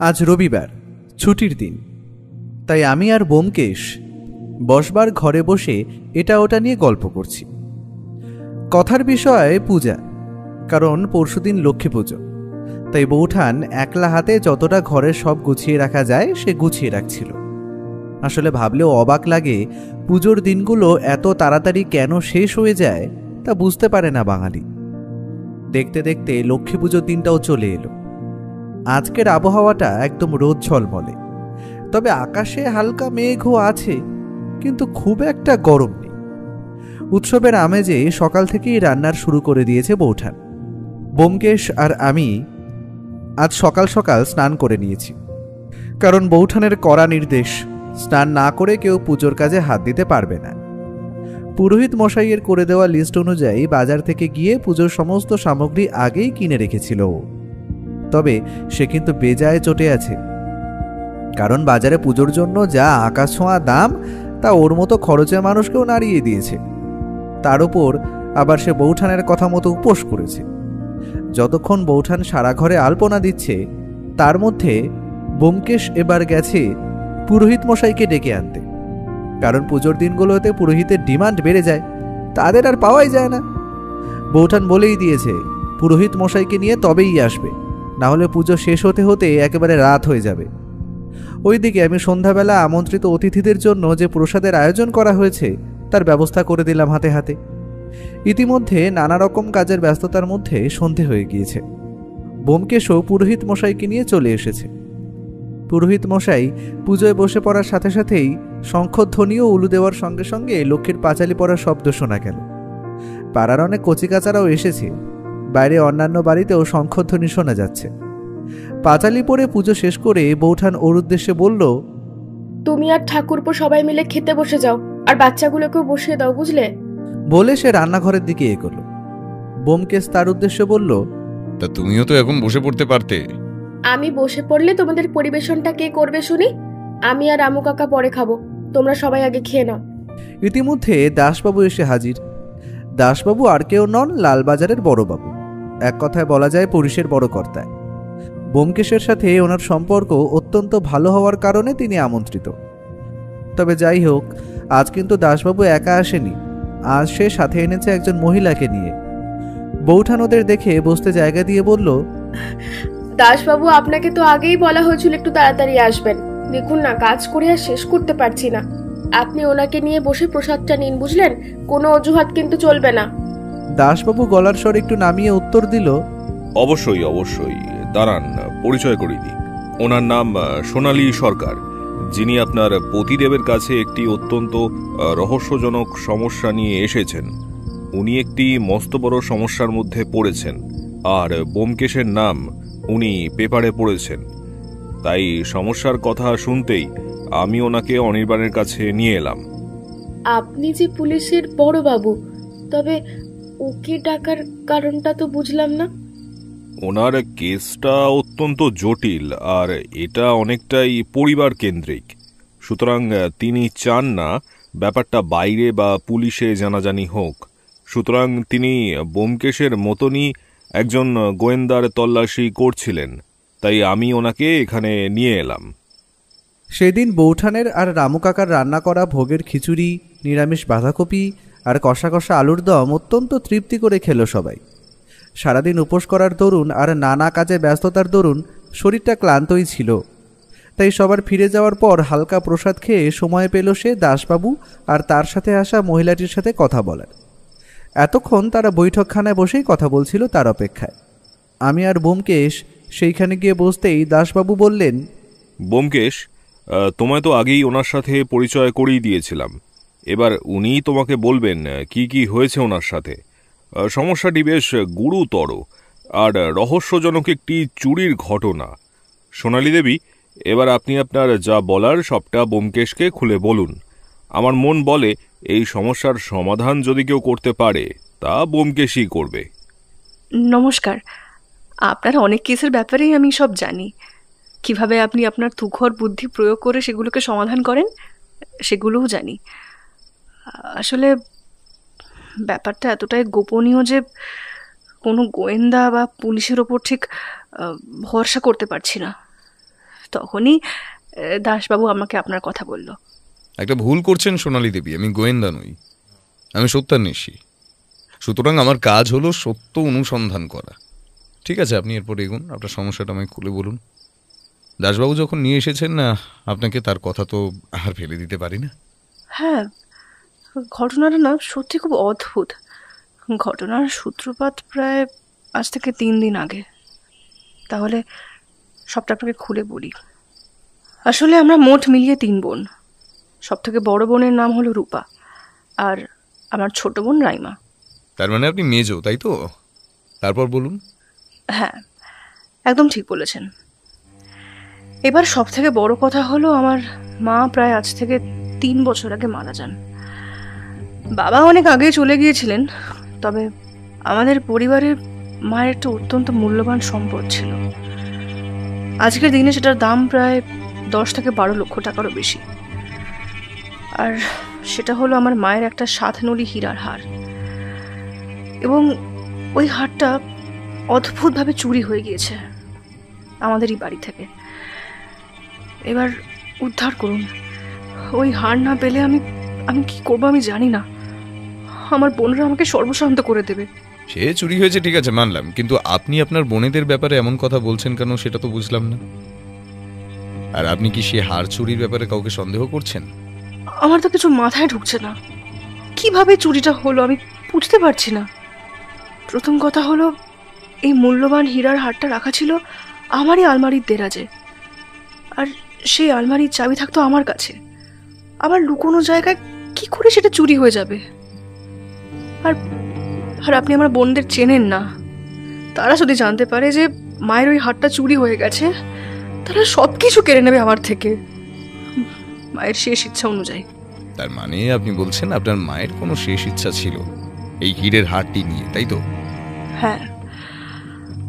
আজ রবিবার, ছুটির দিন। তাই আমি আর ব্যোমকেশ বসবার ঘরে বসে এটা ওটা নিয়ে গল্প করছি। কথার বিষয় পূজা, কারণ পরশুদিন লক্ষ্মী পুজো। তাই বৌঠান একলা হাতে যতটা ঘরের সব গুছিয়ে রাখা যায় সে গুছিয়ে রাখছিল। আসলে ভাবলেও অবাক লাগে, পুজোর দিনগুলো এত তাড়াতাড়ি কেন শেষ হয়ে যায় তা বুঝতে পারে না বাঙালি। দেখতে দেখতে লক্ষ্মী পুজোর দিনটাও চলে এলো। আজকের আবহাওয়াটা একদম রোদ ঝলমলে, তবে আকাশে হালকা মেঘও আছে, কিন্তু খুব একটা গরম নেই। উৎসবের আমেজে সকাল থেকেই রান্নার শুরু করে দিয়েছে বৌঠান। ব্যোমকেশ আর আমি আজ সকাল সকাল স্নান করে নিয়েছি, কারণ বৌঠানের কড়া নির্দেশ, স্নান না করে কেউ পুজোর কাজে হাত দিতে পারবে না। পুরোহিত মশাইয়ের করে দেওয়া লিস্ট অনুযায়ী বাজার থেকে গিয়ে পুজোর সমস্ত সামগ্রী আগেই কিনে রেখেছিল ও। তবে সে কিন্তু বেজায় চটে আছে, কারণ বাজারে পুজোর জন্য যা আকাশ ছোঁয়া দাম তা ওর মতো খরচের মানুষকেও নাড়িয়ে দিয়েছে। তার উপর আবার সে বৌঠানের কথা মতো উপোস করেছে। যতক্ষণ বৌঠান সারা ঘরে আলপনা দিচ্ছে, তার মধ্যে ব্যোমকেশ এবার গেছে পুরোহিত মশাইকে ডেকে আনতে, কারণ পুজোর দিনগুলোতে পুরোহিতের ডিমান্ড বেড়ে যায়, তাদের আর পাওয়াই যায় না। বৌঠান বলেই দিয়েছে পুরোহিত মশাইকে নিয়ে তবেই আসবে, না হলে পুজো শেষ হতে হতে একেবারে রাত হয়ে যাবে। ওইদিকে আমি সন্ধ্যাবেলা আমন্ত্রিত অতিথিদের জন্য যে প্রসাদের আয়োজন করা হয়েছে তার ব্যবস্থা করে দিলাম হাতে হাতে। ইতিমধ্যে নানা রকম কাজের ব্যস্ততার মধ্যে সন্ধে হয়ে গিয়েছে। ব্যোমকেশও পুরোহিত মশাইকে নিয়ে চলে এসেছে। পুরোহিত মশাই পুজোয় বসে পড়ার সাথে সাথেই শঙ্খধ্বনি ও উলু দেওয়ার সঙ্গে সঙ্গে লক্ষ্মীর পাঁচালি পড়ার শব্দ শোনা গেল। পাড়ার অনেক কচিকাচারাও এসেছে, বাইরে অন্যান্য বাড়িতেও শঙ্খধ্বনি শোনা যাচ্ছে। পাঁচালি পড়ে পুজো শেষ করে বৌঠান ওর উদ্দেশ্যে বলল, তুমি আর ঠাকুরপো সবাই মিলে খেতে বসে যাও, আর বাচ্চাগুলোকেও বসিয়ে দাও, বুঝলে? বলে সে রান্নাঘরের দিকে এগোলো। ব্যোমকেশ তার উদ্দেশ্যে বলল, তা তুমিও তো এখন বসে পড়তে পারতে। আমি বসে পড়লে তোমাদের পরিবেশনটা কে করবে শুনি? আমি আর রামু কাকা পরে খাবো, তোমরা সবাই আগে খেয়ে নাও। ইতিমধ্যে দাসবাবু এসে হাজির। দাসবাবু আর কেউ নন, লালবাজারের বড়বাবু, এক কথায় বলা যায় পুলিশের বড় কর্তা। ব্যোমকেশের সাথে ওনার সম্পর্ক অত্যন্ত ভালো হওয়ার কারণে তিনি আমন্ত্রিত। তবে যাই হোক, আজ কিন্তু দাসবাবু একা আসেনি, আজ সে সাথে এনেছে একজন মহিলাকে নিয়ে। বৌঠান ওদের দেখে বসতে জায়গা দিয়ে বলল, দাসবাবু, আপনাকে তো আগেই বলা হয়েছিল একটু তাড়াতাড়ি আসবেন। দেখুন না, কাজ করে আর শেষ করতে পারছি না। আপনি ওনাকে নিয়ে বসে প্রসাদটা নিন, বুঝলেন? কোনো অজুহাত কিন্তু চলবে না। দাসবাবু গলার স্বর একটু নামিয়ে উত্তর দিল, অবশ্যই অবশ্যই, দাঁড়ান পরিচয় করিয়ে দিই। ওনার নাম সোনালী সরকার, যিনি আপনার পতিদেবের কাছে একটি অত্যন্ত রহস্যজনক সমস্যা নিয়ে এসেছেন। উনি একটি মস্ত বড় সমস্যার মধ্যে পড়েছেন, আর ব্যোমকেশের নাম উনি পেপারে পড়েছেন। তাই সমস্যার কথা শুনতেই আমি ওনাকে অনির্বাণের কাছে নিয়ে এলাম। আপনি যে পুলিশের বড় বাবু, তবে ওকে ডাকার কারণটা তো বুঝলাম না। ওনার কেসটা অত্যন্ত জটিল, আর এটা অনেকটাই পরিবার কেন্দ্রিক। সুতরাং তিনি চান না ব্যাপারটা বাইরে বা পুলিশে জানাজানি হোক। সুতরাং তিনি ব্যোমকেশের মতনই একজন গোয়েন্দার তল্লাশি করছিলেন, তাই আমি ওনাকে এখানে নিয়ে এলাম। সেদিন বৌঠানের আর রামু কাকার রান্না করা ভোগের খিচুড়ি, নিরামিষ বাঁধাকপি আর কষা কষা আলুর দম অত্যন্ত তৃপ্তি করে খেল সবাই। সারাদিন উপোস করার দরুন আর নানা কাজে ব্যস্ততার দরুন শরীরটা ক্লান্তই ছিল। তাই সবার ফিরে যাওয়ার পর হালকা প্রসাদ খেয়ে সময় পেল সে দাসবাবু আর তার সাথে আসা মহিলাটির সাথে কথা বলার। এতক্ষণ তারা বৈঠকখানায় বসেই কথা বলছিল তার অপেক্ষায়। আমি আর ব্যোমকেশ সেইখানে গিয়ে বসতেই দাসবাবু বললেন, ব্যোমকেশ, তোমায় তো আগেই ওনার সাথে পরিচয় করিয়ে দিয়েছিলাম। এবার উনিই তোমাকে বলবেন কি কি হয়েছে ওনার সাথে। সমস্যাটি বেশ গুরুতর আর রহস্যজনক একটি চুরির ঘটনা। সোনালী দেবী, এবার আপনি আপনার যা বলার সবটা ব্যোমকেশকে খুলে বলুন। আমার মন বলে এই সমস্যার সমাধান যদি কেউ করতে পারে তা ব্যোমকেশই করবে। নমস্কার, আপনার অনেক কেসের ব্যাপারেই আমি সব জানি। কিভাবে আপনি আপনার তুখর বুদ্ধি প্রয়োগ করে সেগুলোকে সমাধান করেন সেগুলোও জানি। আসলে ব্যাপারটা এতটাই গোপনীয় যে কোনো গোয়েন্দা বা পুলিশের ওপর ঠিক ভরসা করতে পারছি না। তখনই দাসবাবু আমাকে আপনার কথা বলল। একটা ভুল করছেন সোনালী দেবী, আমি গোয়েন্দা নই, আমি সত্যান্বেষী। সুতরাং আমার কাজ হলো সত্য অনুসন্ধান করা। ঠিক আছে, আপনি এরপর এগুন, আপনার সমস্যাটা আমায় খুলে বলুন। দাসবাবু যখন নিয়ে এসেছেন না আপনাকে, তার কথা তো আর ফেলে দিতে পারি না। হ্যাঁ, ঘটনাটা না সত্যি খুব অদ্ভুত। ঘটনার সূত্রপাত প্রায় আজ থেকে 3 দিন আগে। তাহলে সবটা আপনাকে খুলে বলি। আসলে আমরা মোট মিলিয়ে 3 বোন। সব থেকে বড় বোনের নাম হলো রূপা, আর আমার ছোট বোন রাইমা। তার মানে আপনি মেজো, তাই তো? তারপর বলুন। হ্যাঁ, একদম ঠিক বলেছেন। এবার সব থেকে বড় কথা হলো, আমার মা প্রায় আজ থেকে 3 বছর আগে মারা যান। বাবা অনেক আগেই চলে গিয়েছিলেন, তবে আমাদের পরিবারে মায়ের একটা অত্যন্ত মূল্যবান সম্পদ ছিল। আজকের দিনে সেটার দাম প্রায় 10 থেকে 12 লক্ষ টাকারও বেশি। আর সেটা হলো আমার মায়ের একটা 7 নলি হীরার হার। এবং ওই হারটা অদ্ভুতভাবে চুরি হয়ে গিয়েছে আমাদেরই বাড়ি থেকে। এবার উদ্ধার করুন। ওই হার না পেলে আমি কি করবো আমি জানি না। আমার বোনরা আমাকে সর্বশান্ত করে দেবে। সে চুরি হয়েছে ঠিক আছে, মানলাম, কিন্তু আপনি আপনার বোনেদের ব্যাপারে এমন কথা বলছেন কেন সেটা তো বুঝলাম না। আর আপনি কি সে হার চুরির ব্যাপারে কাউকে সন্দেহ করছেন? আমার তো কিছু মাথায় ঢুকছে না, কিভাবে চুরিটা হলো আমি বুঝতে পারছি না। প্রথম কথা হলো, এই মূল্যবান হীরার হারটা রাখা ছিল আমারই আলমারির দেরাজে, আর সেই আলমারির চাবি থাকতো আমার কাছে। আমার লুকোনো জায়গায় কি করে সেটা চুরি হয়ে যাবে? আর আপনি আমার বোনদের চেনেন না। তারা যদি জানতে পারে যে মায়ের ওই হারটা চুরি হয়ে গেছে, তারা সবকিছু কেড়ে নেবে আমার থেকে, মায়ের শেষ ইচ্ছা অনুযায়ী। তার মানে আপনি বলছেন আপনার মায়ের কোনো শেষ ইচ্ছা ছিল এই হীরের হারটি নিয়ে, তাই তো? হ্যাঁ,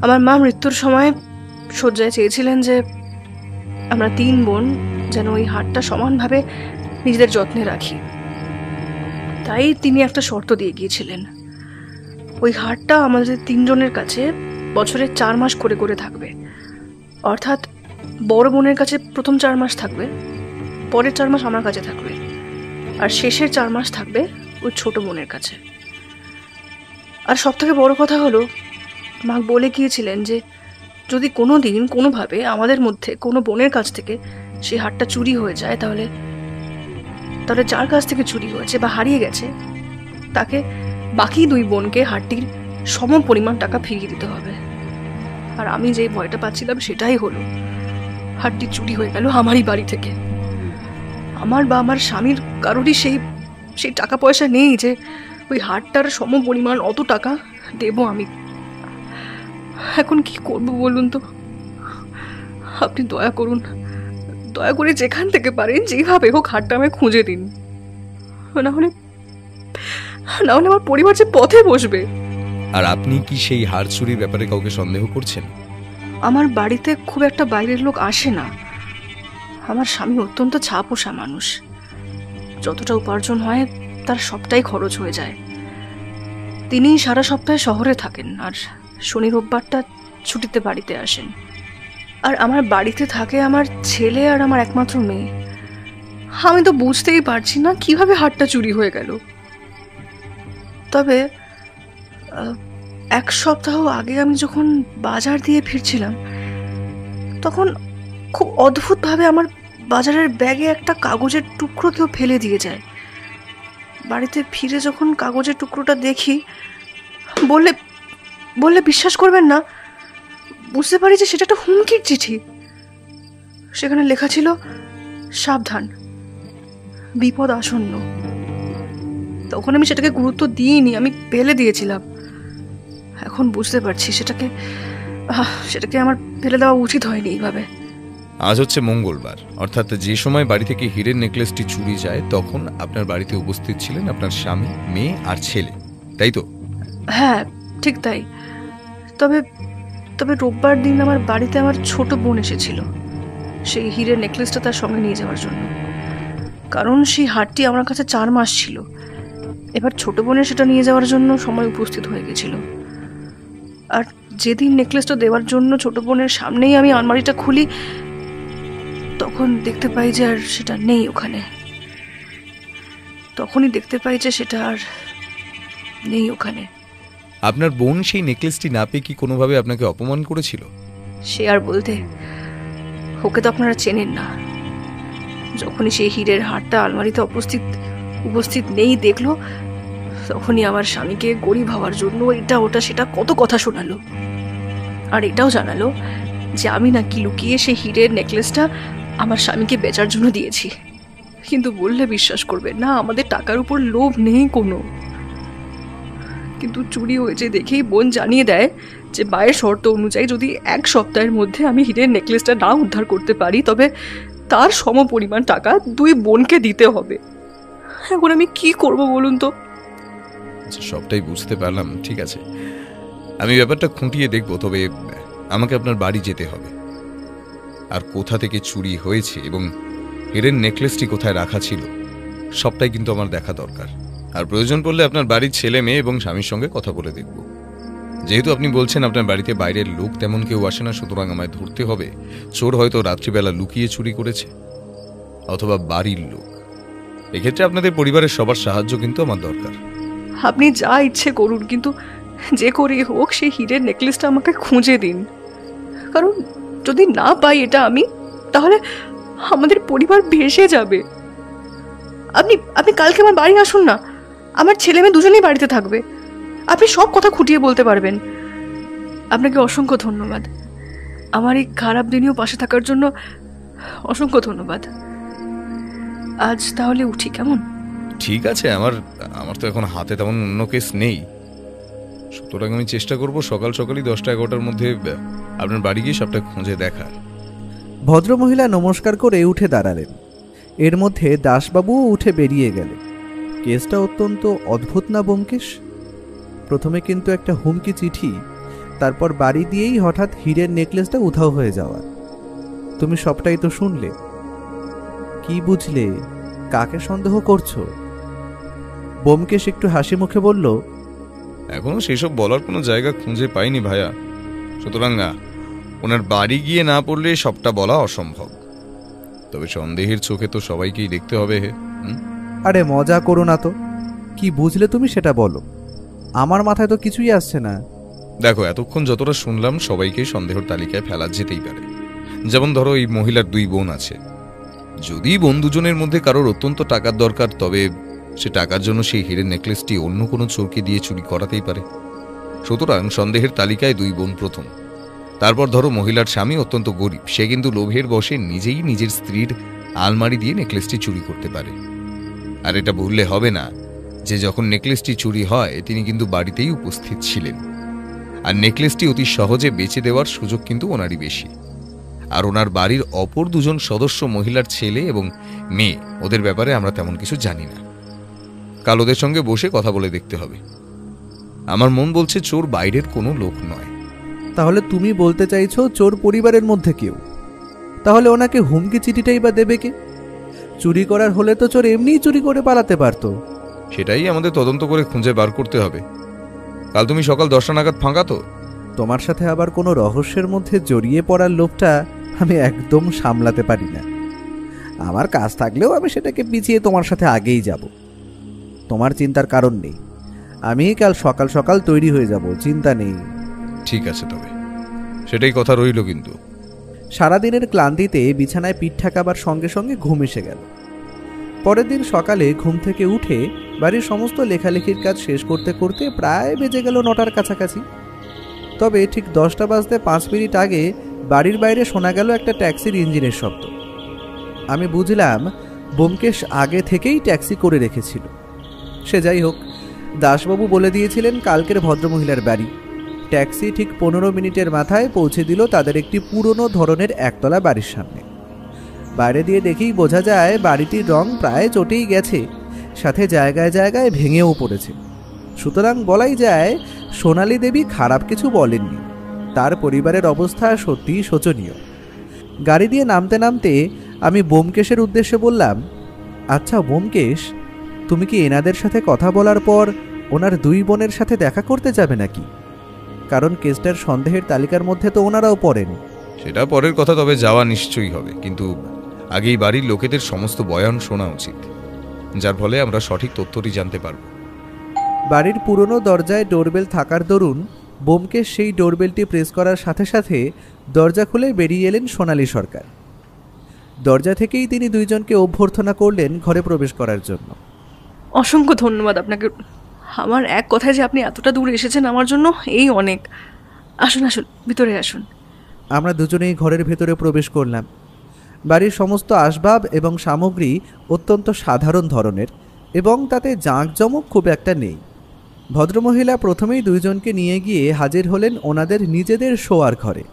আমার মা মৃত্যুর সময় শয্যায় চেয়েছিলেন যে আমরা 3 বোন যেন ওই হারটা সমানভাবে নিজেদের যত্নে রাখি। তাই তিনি একটা শর্ত দিয়ে গিয়েছিলেন, ওই হারটা আমাদের 3 জনের কাছে বছরে 4 মাস করে করে থাকবে। অর্থাৎ বড় বোনের কাছে প্রথম 4 মাস থাকবে, পরের 4 মাস আমার কাছে থাকবে, আর শেষের 4 মাস থাকবে ওই ছোট বোনের কাছে। আর সব থেকে বড় কথা হলো, মা বলে গিয়েছিলেন যে যদি কোনো দিন কোনোভাবে আমাদের মধ্যে কোনো বোনের কাছ থেকে সেই হারটা চুরি হয়ে যায়, তাহলে যার কাছ থেকে চুরি হয়েছে বা হারিয়ে গেছে তাকে বাকি 2 বোনকে হারটির সম পরিমাণ টাকা ফিরিয়ে দিতে হবে। আর আমি যেই ভয়টা পাচ্ছিলাম সেটাই হলো, হারটি চুরি হয়ে গেল আমারই বাড়ি থেকে। আমার বা আমার স্বামীর কারোরই সেই টাকা পয়সা নেই যে ওই হারটার সম পরিমাণ অত টাকা দেব আমি। এখন কি করব বলুন তো? আপনি দয়া করুন, দয়া করে যেখান থেকে পারেন যেভাবে হোক হারটা আমায় খুঁজে দিন, না হলে আমার পরিবার যে পথে বসবে। আর আপনি কি সেই হার চুরির ব্যাপারে কাউকে সন্দেহ করছেন? আমার বাড়িতে খুব একটা বাইরের লোক আসে না। আমার স্বামী অত্যন্ত ছাপোষা মানুষ, যতটা উপার্জন হয় তার সবটাই খরচ হয়ে যায়। তিনি সারা সপ্তাহে শহরে থাকেন, আর শনি রোববারটা ছুটিতে বাড়িতে আসেন। আর আমার বাড়িতে থাকে আমার ছেলে আর আমার একমাত্র মেয়ে। আমি তো বুঝতেই পারছি না কিভাবে হারটা চুরি হয়ে গেল। তবে 1 সপ্তাহ আগে আমি যখন বাজার দিয়ে ফিরছিলাম, তখন খুব অদ্ভুতভাবে আমার বাজারের ব্যাগে একটা কাগজের টুকরো কেউ ফেলে দিয়ে যায়। বাড়িতে ফিরে যখন কাগজের টুকরোটা দেখি, বললে বিশ্বাস করবেন না, বুঝতে পারি যে সেটা একটা হুমকির চিঠি। সেখানে লেখা ছিল, সাবধান, বিপদ আসন্ন। তখন আমি সেটাকে গুরুত্ব দিইনি, আমি ফেলে দিয়েছিলাম। এখন বুঝতে পারছি সেটাকে আমার ফেলে দেওয়া উচিত হয়নি এইভাবে। আজ হচ্ছে মঙ্গলবার, অর্থাৎ যে সময় বাড়ি থেকে হীরের নেকলেসটি চুরি যায় তখন আপনার বাড়িতে উপস্থিত ছিলেন আপনার স্বামী, মেয়ে আর ছেলে, তাই তো? হ্যাঁ, ঠিক তাই। তবে রোববার দিন আমার বাড়িতে আমার ছোট বোন এসেছিল সেই হীরের নেকলেসটা তার সঙ্গে নিয়ে যাওয়ার জন্য। কারণ সেই হারটি আমার কাছে 4 মাস ছিল। এবার ছোট বোনের সেটা নিয়ে যাওয়ার জন্য সময় উপস্থিত হয়ে গেছিল। আর যেদিন নেকলেসটা দেওয়ার জন্য ছোট বোনের সামনেই আমি আলমারিটা খুলি, তখন দেখতে পাই যে আর সেটা নেই ওখানে। তখনই দেখতে পাই যে সেটা আর নেই ওখানে। আপনার বোন সেই নেকলেসটি না পেয়ে কি কোনোভাবে আপনাকে অপমান করেছিল? সে আর বলতে, ওকে তো আপনারা চেনেন না। যখনই সেই হীরের হারটা আলমারিতে উপস্থিত নেই দেখলো, তখনই আমার স্বামীকে গরিব হওয়ার জন্য এটা ওটা সেটা কত কথা শোনালো। আর এটাও জানালো যে আমি নাকি লুকিয়ে সেই হীরের নেকলেসটা আমার স্বামীকে বেচার জন্য দিয়েছি। কিন্তু বললে বিশ্বাস করবে না, আমাদের টাকার উপর লোভ নেই কোনো। কিন্তু চুরি হয়েছে দেখেই বোন জানিয়ে দেয় যে মায়ের শর্ত অনুযায়ী যদি 1 সপ্তাহের মধ্যে আমি হীরের নেকলেসটা না উদ্ধার করতে পারি, তবে তার সমপরিমাণ টাকা 2 বোনকে দিতে হবে। এখন আমি কি করব বলুন তো? সবটাই বুঝতে পারলাম, ঠিক আছে, আমি ব্যাপারটা খুঁটিয়ে দেখব। তবে আমাকে আপনার বাড়ি যেতে হবে, আর কোথা থেকে চুরি হয়েছে এবং হীরের নেকলেসটি কোথায় রাখা ছিল সবটাই কিন্তু আমার দেখা দরকার। আর প্রয়োজন পড়লে আপনার বাড়ির ছেলে মেয়ে এবং স্বামীর সঙ্গে কথা বলে দেখব। যেহেতু আপনি বলছেন আপনার বাড়িতে বাইরের লোক তেমন কেউ আসে না, সুতরাং আমায় ধরতে হবে চোর হয়তো রাত্রিবেলা লুকিয়ে চুরি করেছে, অথবা বাড়ির লোক। এক্ষেত্রে আপনাদের পরিবারের সবার সাহায্য কিন্তু আমার দরকার। আপনি যা ইচ্ছে করুন, কিন্তু যে করে হোক সেই হীরের নেকলেসটা আমাকে খুঁজে দিন। কারণ যদি না পাই এটা আমি, তাহলে আমাদের পরিবার ভেসে যাবে। আপনি কালকে আমার বাড়ি আসুন না, আমার ছেলে মেয়ে দুজনেই বাড়িতে থাকবে। আপনি সব কথা খুঁটিয়ে বলতে পারবেন। আপনাকে অসংখ্য ধন্যবাদ। আমার এই খারাপ দিনেও পাশে থাকার জন্য অসংখ্য ধন্যবাদ। আজ তাহলে উঠি, কেমন? ঠিক আছে, আমার তো এখন হাতে তেমন অন্য কেস নেই, সুতরাং আমি চেষ্টা করব সকাল সকালই 10টা-11টার মধ্যে আপনার বাড়ি গিয়ে সবটা খুঁজে দেখার। ভদ্রমহিলা নমস্কার করে উঠে দাঁড়ালেন। এর মধ্যে দাসবাবুও উঠে বেরিয়ে গেলেন। কেসটা অত্যন্ত অদ্ভুত না ব্যোমকেশ? প্রথমে কিন্তু একটা হুমকি চিঠি, তারপর বাড়ি দিয়েই হঠাৎ হীরের নেকলেসটা উধাও হয়ে যাওয়া। তুমি সবটাই তো শুনলে, কি বুঝলে? কাকে সন্দেহ করছো? ব্যোমকেশ একটু হাসি মুখে বলল, এখনো সেসব বলার কোনো জায়গা খুঁজে পাইনি ভাইয়া, সুতরাং ওনার বাড়ি গিয়ে না পড়লে সবটা বলা অসম্ভব। তবে সন্দেহের চোখে তো সবাইকেই দেখতে হবে। আরে মজা করো না তো, কি বুঝলে তুমি সেটা বলো। আমার মাথায় তো কিছুই আসছে না। দেখো, এতক্ষণ যতটা শুনলাম সবাইকে সন্দেহের তালিকায় ফেলা যেতেই পারে। যেমন ধরো, এই মহিলার 2 বোন আছে। যদি বোন দুজনের মধ্যে কারোর অত্যন্ত টাকার দরকার, তবে সে টাকার জন্য সেই হীরের নেকলেসটি অন্য কোনো চোরকে দিয়ে চুরি করাতেই পারে। সুতরাং সন্দেহের তালিকায় 2 বোন প্রথম। তারপর ধরো, মহিলার স্বামী অত্যন্ত গরিব, সে কিন্তু লোভের বশে নিজেই নিজের স্ত্রীর আলমারি দিয়ে নেকলেসটি চুরি করতে পারে। আর এটা ভুললে হবে না যে যখন নেকলেসটি চুরি হয় তিনি কিন্তু বাড়িতেই উপস্থিত ছিলেন। আর নেকলেসটি অতি সহজে বেচে দেওয়ার সুযোগ কিন্তু ওনারই বেশি। আর ওনার বাড়ির অপর 2জন সদস্য, মহিলার ছেলে এবং মেয়ে, ওদের ব্যাপারে আমরা তেমন কিছু জানি না। কাল ওদের সঙ্গে বসে কথা বলে দেখতে হবে। আমার মন বলছে চোর বাইরের কোনো লোক নয়। তাহলে তুমি বলতে চাইছো চোর পরিবারের মধ্যে কেউ? তাহলে ওনাকে হুমকি চিঠিটাই বা দেবে কে? চুরি করার হলে তো চোর এমনিই চুরি করে পালাতে পারতো। সেটাই আমাদের তদন্ত করে খুঁজে বার করতে হবে। কাল তুমি সকাল 10টা নাগাদ ফাঁকা তো? তোমার সাথে আবার কোনো রহস্যের মধ্যে জড়িয়ে পড়ার লোভটা আমি একদম সামলাতে পারি না। আমার কাজ থাকলেও আমি সেটাকে পিছিয়ে তোমার সাথে আগেই যাব। তোমার চিন্তার কারণ নেই, আমি কাল সকাল সকাল তৈরি হয়ে যাব, চিন্তা নেই। ঠিক আছে, তবে সেটাই কথা রইল। কিন্তু সারাদিনের ক্লান্তিতে বিছানায় পিঠ ঠেকাবার সঙ্গে সঙ্গে ঘুম এসে গেল। পরের দিন সকালে ঘুম থেকে উঠে বাড়ির সমস্ত লেখালেখির কাজ শেষ করতে করতে প্রায় বেজে গেল 9টার কাছাকাছি। তবে ঠিক 10টা বাজতে 5 মিনিট আগে বাড়ির বাইরে শোনা গেল একটা ট্যাক্সির ইঞ্জিনের শব্দ। আমি বুঝলাম ব্যোমকেশ আগে থেকেই ট্যাক্সি করে রেখেছিল। সে যাই হোক, দাসবাবু বলে দিয়েছিলেন কালকের ভদ্রমহিলার বাড়ি। ট্যাক্সি ঠিক 15 মিনিটের মাথায় পৌঁছে দিল তাদের একটি পুরনো ধরনের একতলা বাড়ির সামনে। বাইরে দিয়ে দেখেই বোঝা যায় বাড়িটির রং প্রায় চটেই গেছে, সাথে জায়গায় জায়গায় ভেঙেও পড়েছে। সুতরাং বলাই যায় সোনালী দেবী খারাপ কিছু বলেননি। তার পরিবারের অবস্থা সত্যিই শোচনীয়। গাড়ি দিয়ে নামতে নামতে আমি ব্যোমকেশের উদ্দেশ্যে বললাম, আচ্ছা ব্যোমকেশ, তুমি কি এনাদের সাথে কথা বলার পর ওনার 2 বোনের সাথে দেখা করতে যাবে নাকি? কারণ কেসটার সন্দেহের তালিকার মধ্যে তো ওনারাও পড়েন। সেটা পরের কথা, তবে যাওয়া নিশ্চয়ই হবে। কিন্তু আগেই বাড়ির লোকেদের সমস্ত বয়ান শোনা উচিত, যার ফলে আমরা সঠিক তথ্যটি জানতে পারব। বাড়ির পুরনো দরজায় ডোরবেল থাকার দরুন ব্যোমকেশ সেই ডোরবেলটি প্রেস করার সাথে সাথে দরজা খুলে বেরিয়ে এলেন সোনালী সরকার। দরজা থেকেই তিনি দুইজনকে অভ্যর্থনা করলেন ঘরে প্রবেশ করার জন্য। অসংখ্য ধন্যবাদ আপনাকে। আমার এক কথায় যে আপনি এতটা দূর এসেছেন আমার জন্য, এই অনেক। আসুন আসুন, ভিতরে আসুন। আমরা দুজনেই ঘরের ভেতরে প্রবেশ করলাম। বাড়ির সমস্ত আসবাব এবং সামগ্রী অত্যন্ত সাধারণ ধরনের এবং তাতে জাঁকজমক খুব একটা নেই। ভদ্রমহিলা প্রথমেই দুইজনকে নিয়ে গিয়ে হাজির হলেন ওনাদের নিজেদের শোয়ার ঘরে।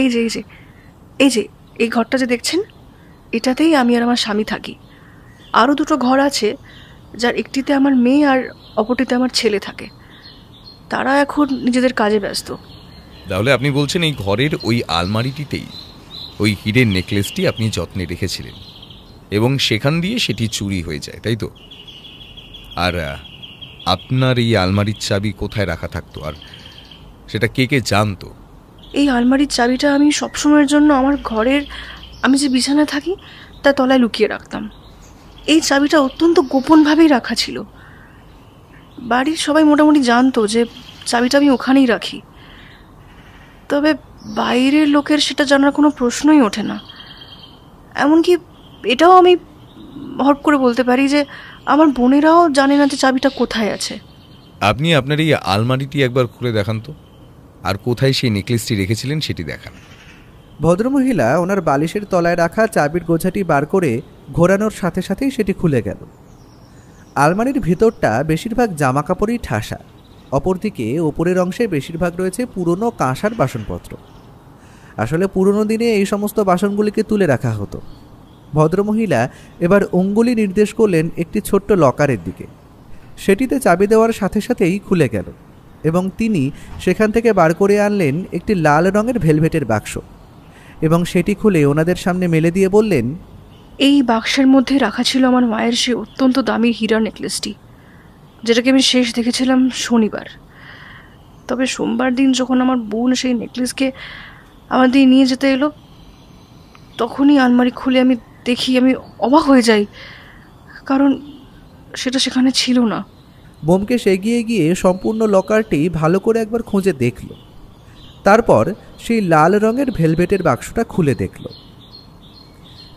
এই যে এই যে এই যে এই ঘরটা যে দেখছেন, এটাতেই আমি আর আমার স্বামী থাকি। আরও দুটো ঘর আছে, যার একটিতে আমার মেয়ে আর অপরটিতে আমার ছেলে থাকে। তারা এখন নিজেদের কাজে ব্যস্ত। তাহলে আপনি বলছেন এই ঘরের ওই আলমারিটিতেই ওই হীরের নেকলেসটি আপনি যত্নে রেখেছিলেন এবং সেখান দিয়ে সেটি চুরি হয়ে যায়, তাই তো? আর আপনার এই আলমারির চাবি কোথায় রাখা থাকতো, আর সেটা কে কে জানতো? এই আলমারির চাবিটা আমি সবসময়ের জন্য আমার ঘরের, আমি যে বিছানায় থাকি তার তলায় লুকিয়ে রাখতাম। এই চাবিটা অত্যন্ত গোপনভাবেই রাখা ছিল। বাড়ির সবাই মোটামুটি জানতো যে চাবিটা আমি ওখানেই রাখি, তবে বাইরের লোকের সেটা জানার কোনো প্রশ্নই ওঠে না। এমনকি এটাও আমি হট করে বলতে পারি যে আমার বোনেরাও জানে না যে চাবিটা কোথায় আছে। আপনি আপনার এই আলমারিটি একবার খুলে দেখান তো, আর কোথায় সেই নেকলেসটি রেখেছিলেন সেটি দেখান। ভদ্রমহিলা ওনার বালিশের তলায় রাখা চাবির গোছাটি বার করে ঘোরানোর সাথে সাথেই সেটি খুলে গেল। আলমারির ভিতরটা বেশিরভাগ জামাকাপড়ই ঠাসা, অপরদিকে ওপরের অংশে বেশিরভাগ রয়েছে পুরনো কাঁসার বাসনপত্র। আসলে পুরনো দিনে এই সমস্ত বাসনগুলিকে তুলে রাখা হতো। ভদ্রমহিলা এবার অঙ্গুলি নির্দেশ করলেন একটি ছোট্ট লকারের দিকে। সেটিতে চাবি দেওয়ার সাথে সাথেই খুলে গেল এবং তিনি সেখান থেকে বার করে আনলেন একটি লাল রঙের ভেলভেটের বাক্স এবং সেটি খুলে ওনাদের সামনে মেলে দিয়ে বললেন, এই বাক্সের মধ্যে রাখা ছিল আমার মায়ের সে অত্যন্ত দামি হীরার নেকলেসটি, যেটাকে আমি শেষ দেখেছিলাম শনিবার। তবে সোমবার দিন যখন আমার বোন সেই নেকলেসকে আমার দিয়ে নিয়ে যেতে এলো, তখনই আলমারি খুলে আমি দেখি, আমি অবাক হয়ে যাই, কারণ সেটা সেখানে ছিল না। ব্যোমকেশ এগিয়ে গিয়ে সম্পূর্ণ লকারটি ভালো করে একবার খুঁজে দেখল। তারপর সেই লাল রঙের ভেলভেটের বাক্সটা খুলে দেখল।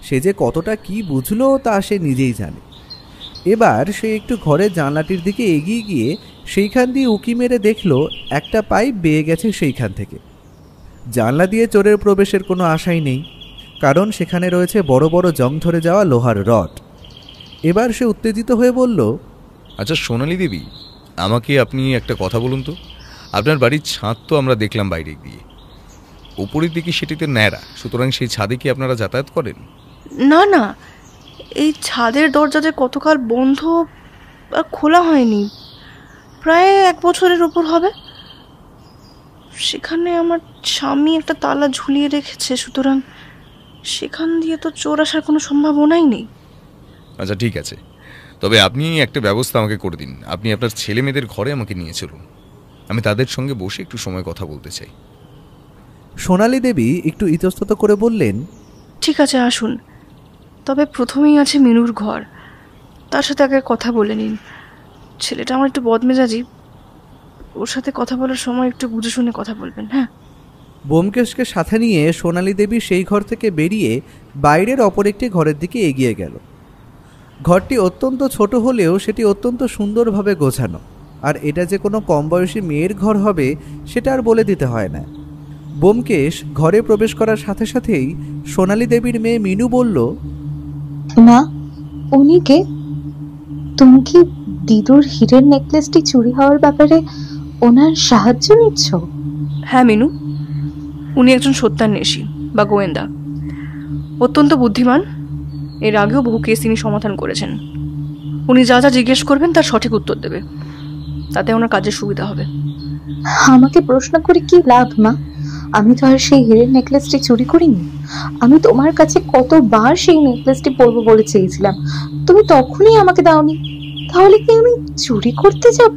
সে যে কতটা কি বুঝলো তা সে নিজেই জানে। এবার সে একটু ঘরের জানলাটির দিকে এগিয়ে গিয়ে সেইখান দিয়ে উকি মেরে দেখল একটা পাইপ বেয়ে গেছে সেইখান থেকে। জানলা দিয়ে চোরের প্রবেশের কোনো আশাই নেই, কারণ সেখানে রয়েছে বড় বড় জং ধরে যাওয়া লোহার রড। এবার সে উত্তেজিত হয়ে বলল, আচ্ছা সোনালী দেবী, আমাকে আপনি একটা কথা বলুন তো। আপনার বাড়ির ছাদ তো আমরা দেখলাম বাইরে দিয়ে, উপরের দিকে সেটিতে ন্যাড়া, সুতরাং সেই ছাদে কি আপনারা যাতায়াত করেন? না না, এই ছাদের দরজা যে কতকাল বন্ধ আর খোলা হয়নি, প্রায় 1 বছরের উপর হবে। সেখানে আমার স্বামী একটা তালা ঝুলিয়ে রেখেছে, সুতরাং সেখান দিয়ে তো চোর আসার কোনো সম্ভাবনাই নেই। আচ্ছা ঠিক আছে, তবে আপনি একটা ব্যবস্থা আমাকে করে দিন। আপনি আপনার ছেলে মেয়েদের ঘরে আমাকে নিয়ে চলুন, আমি তাদের সঙ্গে বসে একটু সময় কথা বলতে চাই। সোনালী দেবী একটু ইতস্তত করে বললেন, ঠিক আছে আসুন, তবে প্রথমেই আছে মিনুর ঘর, তার সাথে আগে কথা বলে নিন। ছেলেটা আমার একটু বদমেজাজি, ওর সাথে কথা বলার সময় একটু বুঝে শুনে কথা বলবেন। হ্যাঁ। ব্যোমকেশকে সাথে নিয়ে সোনালী দেবী সেই ঘর থেকে বেরিয়ে বাইরের অপর একটি ঘরের দিকে এগিয়ে গেল। ঘরটি অত্যন্ত ছোট হলেও সেটি অত্যন্ত সুন্দরভাবে গোছানো, আর এটা যে কোনো কম বয়সী মেয়ের ঘর হবে সেটা আর বলে দিতে হয় না। ব্যোমকেশ ঘরে প্রবেশ করার সাথে সাথেই সোনালী দেবীর মেয়ে মিনু বলল, মা, উনি কে? তুমি কি দিদুর হীরের নেকলেসটি চুরি হওয়ার ব্যাপারে ওনার সাহায্য নিচ্ছ? হ্যাঁ মিনু, উনি একজন সত্যান্বেষী বা গোয়েন্দা, অত্যন্ত বুদ্ধিমান। এর আগেও বহু কেস তিনি সমাধান করেছেন। উনি যা যা জিজ্ঞেস করবেন তার সঠিক উত্তর দেবে, তাতে ওনার কাজের সুবিধা হবে। আমাকে প্রশ্ন করে কি লাভ মা? আমি তো আর সেই হীরের নেকলেসটি চুরি করিনি। আমি তোমার কাছে কতবার সেই নেকলেসটি পরবো বলে চেয়েছিলাম, তুমি তখনই আমাকে দাওনি। তাহলে কি আমি চুরি করতে যাব?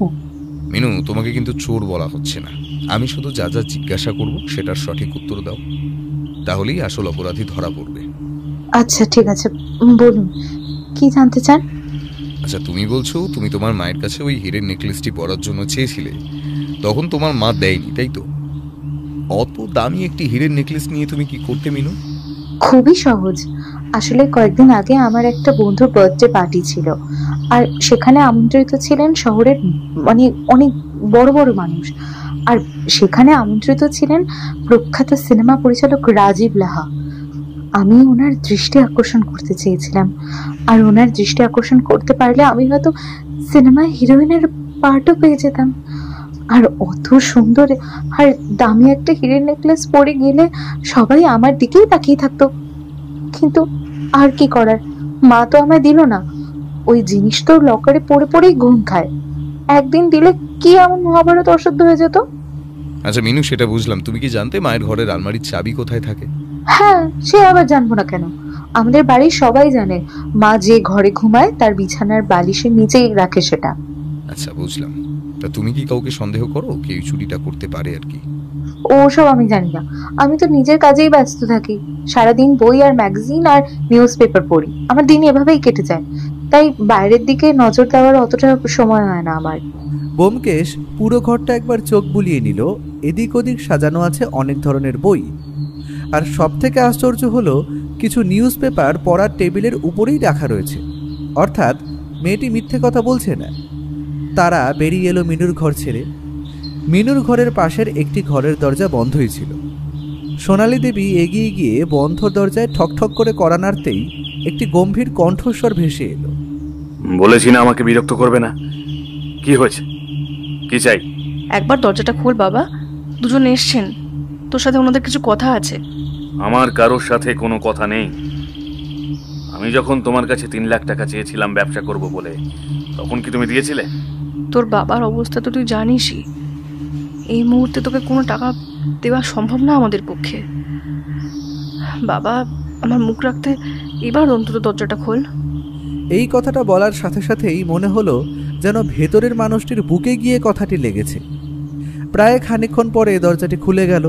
মিনু, তোমাকে কিন্তু চোর বলা হচ্ছে না। আমি শুধু যা যা জিজ্ঞাসা করব সেটার সঠিক উত্তর দাও। তাহলেই আসল অপরাধী ধরা পড়বে। আচ্ছা ঠিক আছে, বলুন কি জানতে চান? আচ্ছা, তুমি বলছো তুমি তোমার মায়ের কাছে ওই হীরের নেকলেসটি পরার জন্য চেয়েছিলে, তখন তোমার মা দেয়নি, তাই তো? অত দামি একটি হীরের নেকলেস নিয়ে তুমি কি করতে মিনু? খুবই সহজ। আসলে কয়েকদিন আগে আমার একটা বন্ধুর বার্থডে পার্টি ছিল, আর সেখানে আমন্ত্রিত ছিলেন শহরের মানে অনেক বড় বড় মানুষ। আর সেখানে আমন্ত্রিত ছিলেন প্রখ্যাত সিনেমা পরিচালক রাজীব লাহা। আমি ওনার দৃষ্টি আকর্ষণ করতে চেয়েছিলাম, আর ওনার দৃষ্টি আকর্ষণ করতে পারলে আমি হয়তো সিনেমায় হিরোইনের পার্টও পেয়ে যেতাম। আর অত সুন্দর আর দামি একটা হীরের নেকলেস পরে গেলে সবাই আমার দিকেই তাকিয়ে থাকতো। কিন্তু আর কি করার, মা তো আমায় দিল না। ওই জিনিস তো লকারে পড়ে পড়েই ঘুম খায়। একদিন দিলে কি এমন মহাভারত অশুদ্ধ হয়ে যেত? আচ্ছা মিনু, সেটা বুঝলাম। তুমি কি জানতে মায়ের ঘরের আলমারির চাবি কোথায় থাকে? হ্যাঁ, সে আবার জানবো না কেন? আমাদের বাড়ির সবাই জানে মা যে ঘরে ঘুমায় তার বিছানার বালিশের নিচেই রাখে সেটা। আচ্ছা বুঝলাম। তা তুমি কি কাউকে সন্দেহ করো কেউ চুরিটা করতে পারে আর কি? ওসব আমি জানি না। আমি তো নিজের কাজেই ব্যস্ত থাকি। সারাদিন বই আর ম্যাগাজিন আর নিউজ পেপার পড়ি। আমার দিন এভাবেই কেটে যায়, তাই বাইরের দিকে নজর দেওয়ার অতটা সময় হয় না আমার। ব্যোমকেশ পুরো ঘরটা একবার চোখ বুলিয়ে নিল। এদিক ওদিক সাজানো আছে অনেক ধরনের বই, আর সব থেকে আশ্চর্য হলো কিছু নিউজ পেপার পড়ার টেবিলের উপরেই রাখা রয়েছে। অর্থাৎ মেয়েটি মিথ্যে কথা বলছে না। তারা বেরিয়ে এলো মিনুর ঘর ছেড়ে। মিনুর ঘরের পাশের একটি ঘরের দরজা বন্ধই ছিল। সোনালী দেবী এগিয়ে গিয়ে বন্ধ দরজায় ঠকঠক করে কড়া নাড়তেই একটি গম্ভীর কণ্ঠস্বর ভেসে এলো। বলেছি না আমাকে বিরক্ত করবে না। কি হয়েছে, কি চাই? একবার দরজাটা খোল বাবা, দুজন এসছেন, তোর সাথে ওনাদের কিছু কথা আছে। আমার কারোর সাথে কোনো কথা নেই। আমি যখন তোমার কাছে 3 লাখ টাকা চেয়েছিলাম ব্যবসা করব বলে, তখন কি তুমি দিয়েছিলে? তোর বাবার অবস্থা তো তুই জানিসই। এই মুহূর্তে তোকে কোনো টাকা দেওয়া সম্ভব না আমাদের পক্ষে। বাবা, আমার মুখ রাখতে এবার অন্তত দরজাটা খোল। এই কথাটা বলার সাথে সাথেই মনে হলো যেন ভেতরের মানুষটির বুকে গিয়ে কথাটি লেগেছে। প্রায় খানিকক্ষণ পরে দরজাটি খুলে গেল।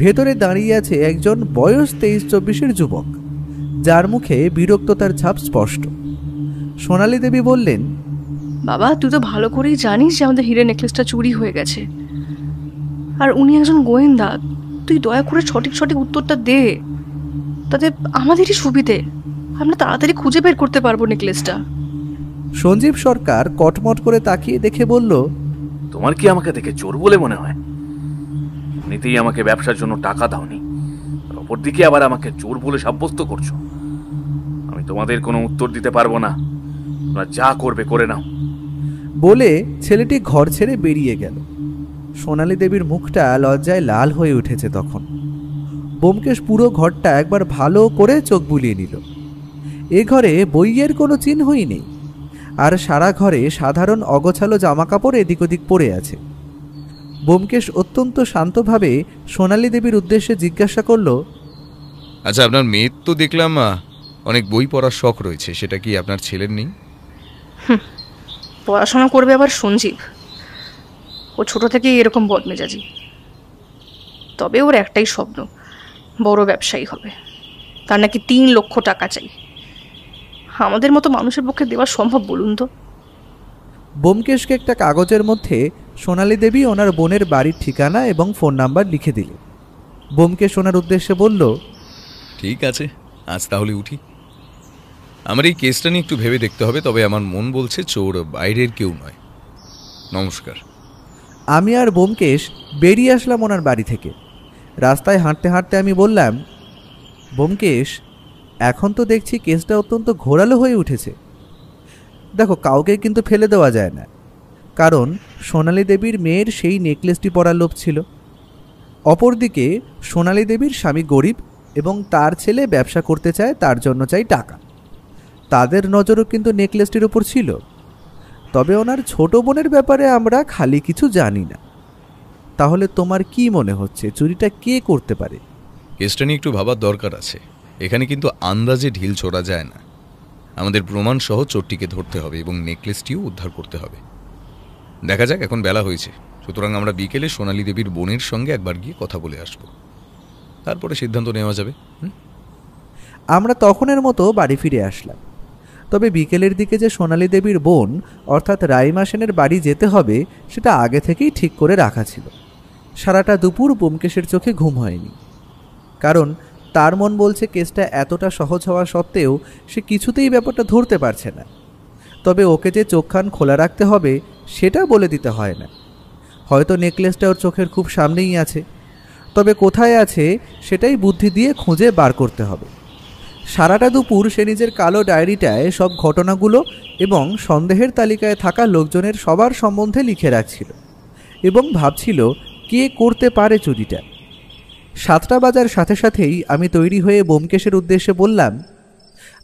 ভেতরে দাঁড়িয়ে আছে একজন বয়স 23-24-এর যুবক, যার মুখে বিরক্ততার ছাপ স্পষ্ট। সোনালী দেবী বললেন, বাবা, তুই তো ভালো করেই জানিস যে আমাদের হীরের নেকলেসটা চুরি হয়ে গেছে, আর উনি একজন গোয়েন্দা। তুই দয়া করে সঠিক সঠিক উত্তরটা দে, তাতে আমাদেরই সুবিধে। আমরা তাড়াতাড়ি খুঁজে বের করতে পারবো নেকলেসটা। সঞ্জীব সরকার কটমট করে তাকিয়ে দেখে বলল, তোমার কি আমাকে দেখে চোর বলে মনে হয়? এমনিতেই আমাকে ব্যবসার জন্য টাকা দাওনি, আর অপরদিকে আবার আমাকে চোর বলে সাব্যস্ত করছো। আমি তোমাদের কোনো উত্তর দিতে পারবো না। তোমরা যা করবে করে নাও। বলে ছেলেটি ঘর ছেড়ে বেরিয়ে গেল। সোনালী দেবীর মুখটা লজ্জায় লাল হয়ে উঠেছে তখন। ব্যোমকেশ পুরো ঘরটা একবার ভালো করে চোখ বুলিয়ে নিল। এ ঘরে বইয়ের কোনো চিহ্নই নেই, আর সারা ঘরে সাধারণ অগোছালো জামাকাপড় এদিক ওদিক পড়ে আছে। ব্যোমকেশ অত্যন্ত শান্তভাবে সোনালী দেবীর উদ্দেশ্যে জিজ্ঞাসা করল, আচ্ছা, আপনার মেয়ের তো দেখলাম অনেক বই পড়ার শখ রয়েছে, সেটা কি আপনার ছেলের নেই? পড়াশোনা করবে আবার সঞ্জীব? ও ছোট থেকেই এরকম বদমেজাজি। তবে ওর একটাই স্বপ্ন, বড় ব্যবসায়ী হবে। তার নাকি 3 লক্ষ টাকা চাই। আমাদের মতো মানুষের পক্ষে দেওয়া সম্ভব বলুন তো? ব্যোমকেশকে একটা কাগজের মধ্যে সোনালী দেবী ওনার বোনের বাড়ির ঠিকানা এবং ফোন নাম্বার লিখে দিলেন। ব্যোমকেশ ওনার উদ্দেশ্যে বলল, ঠিক আছে, আজ তাহলে উঠি। আমার এই কেসটা নিয়ে একটু ভেবে দেখতে হবে, তবে আমার মন বলছে চোর বাইরের কেউ নয়। নমস্কার। আমি আর ব্যোমকেশ বেরিয়ে আসলাম ওনার বাড়ি থেকে। রাস্তায় হাঁটতে হাঁটতে আমি বললাম, ব্যোমকেশ, এখন তো দেখছি কেসটা অত্যন্ত ঘোরালো হয়ে উঠেছে। দেখো, কাউকে কিন্তু ফেলে দেওয়া যায় না, কারণ সোনালী দেবীর মেয়ের সেই নেকলেসটি পরার লোভ ছিল। অপরদিকে সোনালী দেবীর স্বামী গরিব এবং তার ছেলে ব্যবসা করতে চায়, তার জন্য চাই টাকা। তাদের নজরও কিন্তু নেকলেসটির উপর ছিল। তবে ওনার ছোট বোনের ব্যাপারে আমরা খালি কিছু জানি না। তাহলে তোমার কি মনে হচ্ছে চুরিটা কে করতে পারে? কেসটা নিয়ে একটু ভাবার দরকার আছে। এখানে কিন্তু আন্দাজে ঢিল ছোড়া যায় না। আমাদের প্রমাণ সহ চোরটিকে ধরতে হবে এবং নেকলেসটিও উদ্ধার করতে হবে। দেখা যাক, এখন বেলা হয়েছে, সুতরাং আমরা বিকেলে সোনালী দেবীর বোনের সঙ্গে একবার গিয়ে কথা বলে আসব। তারপরে সিদ্ধান্ত নেওয়া যাবে। আমরা তখনের মতো বাড়ি ফিরে আসলাম। তবে বিকেলের দিকে যে সোনালী দেবীর বোন অর্থাৎ রাইমা সেনের বাড়ি যেতে হবে সেটা আগে থেকেই ঠিক করে রাখা ছিল। সারাটা দুপুর ব্যোমকেশের চোখে ঘুম হয়নি, কারণ তার মন বলছে কেসটা এতটা সহজ হওয়া সত্ত্বেও সে কিছুতেই ব্যাপারটা ধরতে পারছে না। তবে ওকে যে চোখ কান খোলা রাখতে হবে সেটা বলে দিতে হয় না। হয়তো নেকলেসটা ওর চোখের খুব সামনেই আছে, তবে কোথায় আছে সেটাই বুদ্ধি দিয়ে খুঁজে বার করতে হবে। সারাটা দুপুর সে নিজের কালো ডায়েরিটায় সব ঘটনাগুলো এবং সন্দেহের তালিকায় থাকা লোকজনের সবার সম্বন্ধে লিখে রাখছিল এবং ভাবছিল কে করতে পারে চুরিটা। 7টা বাজার সাথে সাথেই আমি তৈরি হয়ে ব্যোমকেশের উদ্দেশ্যে বললাম,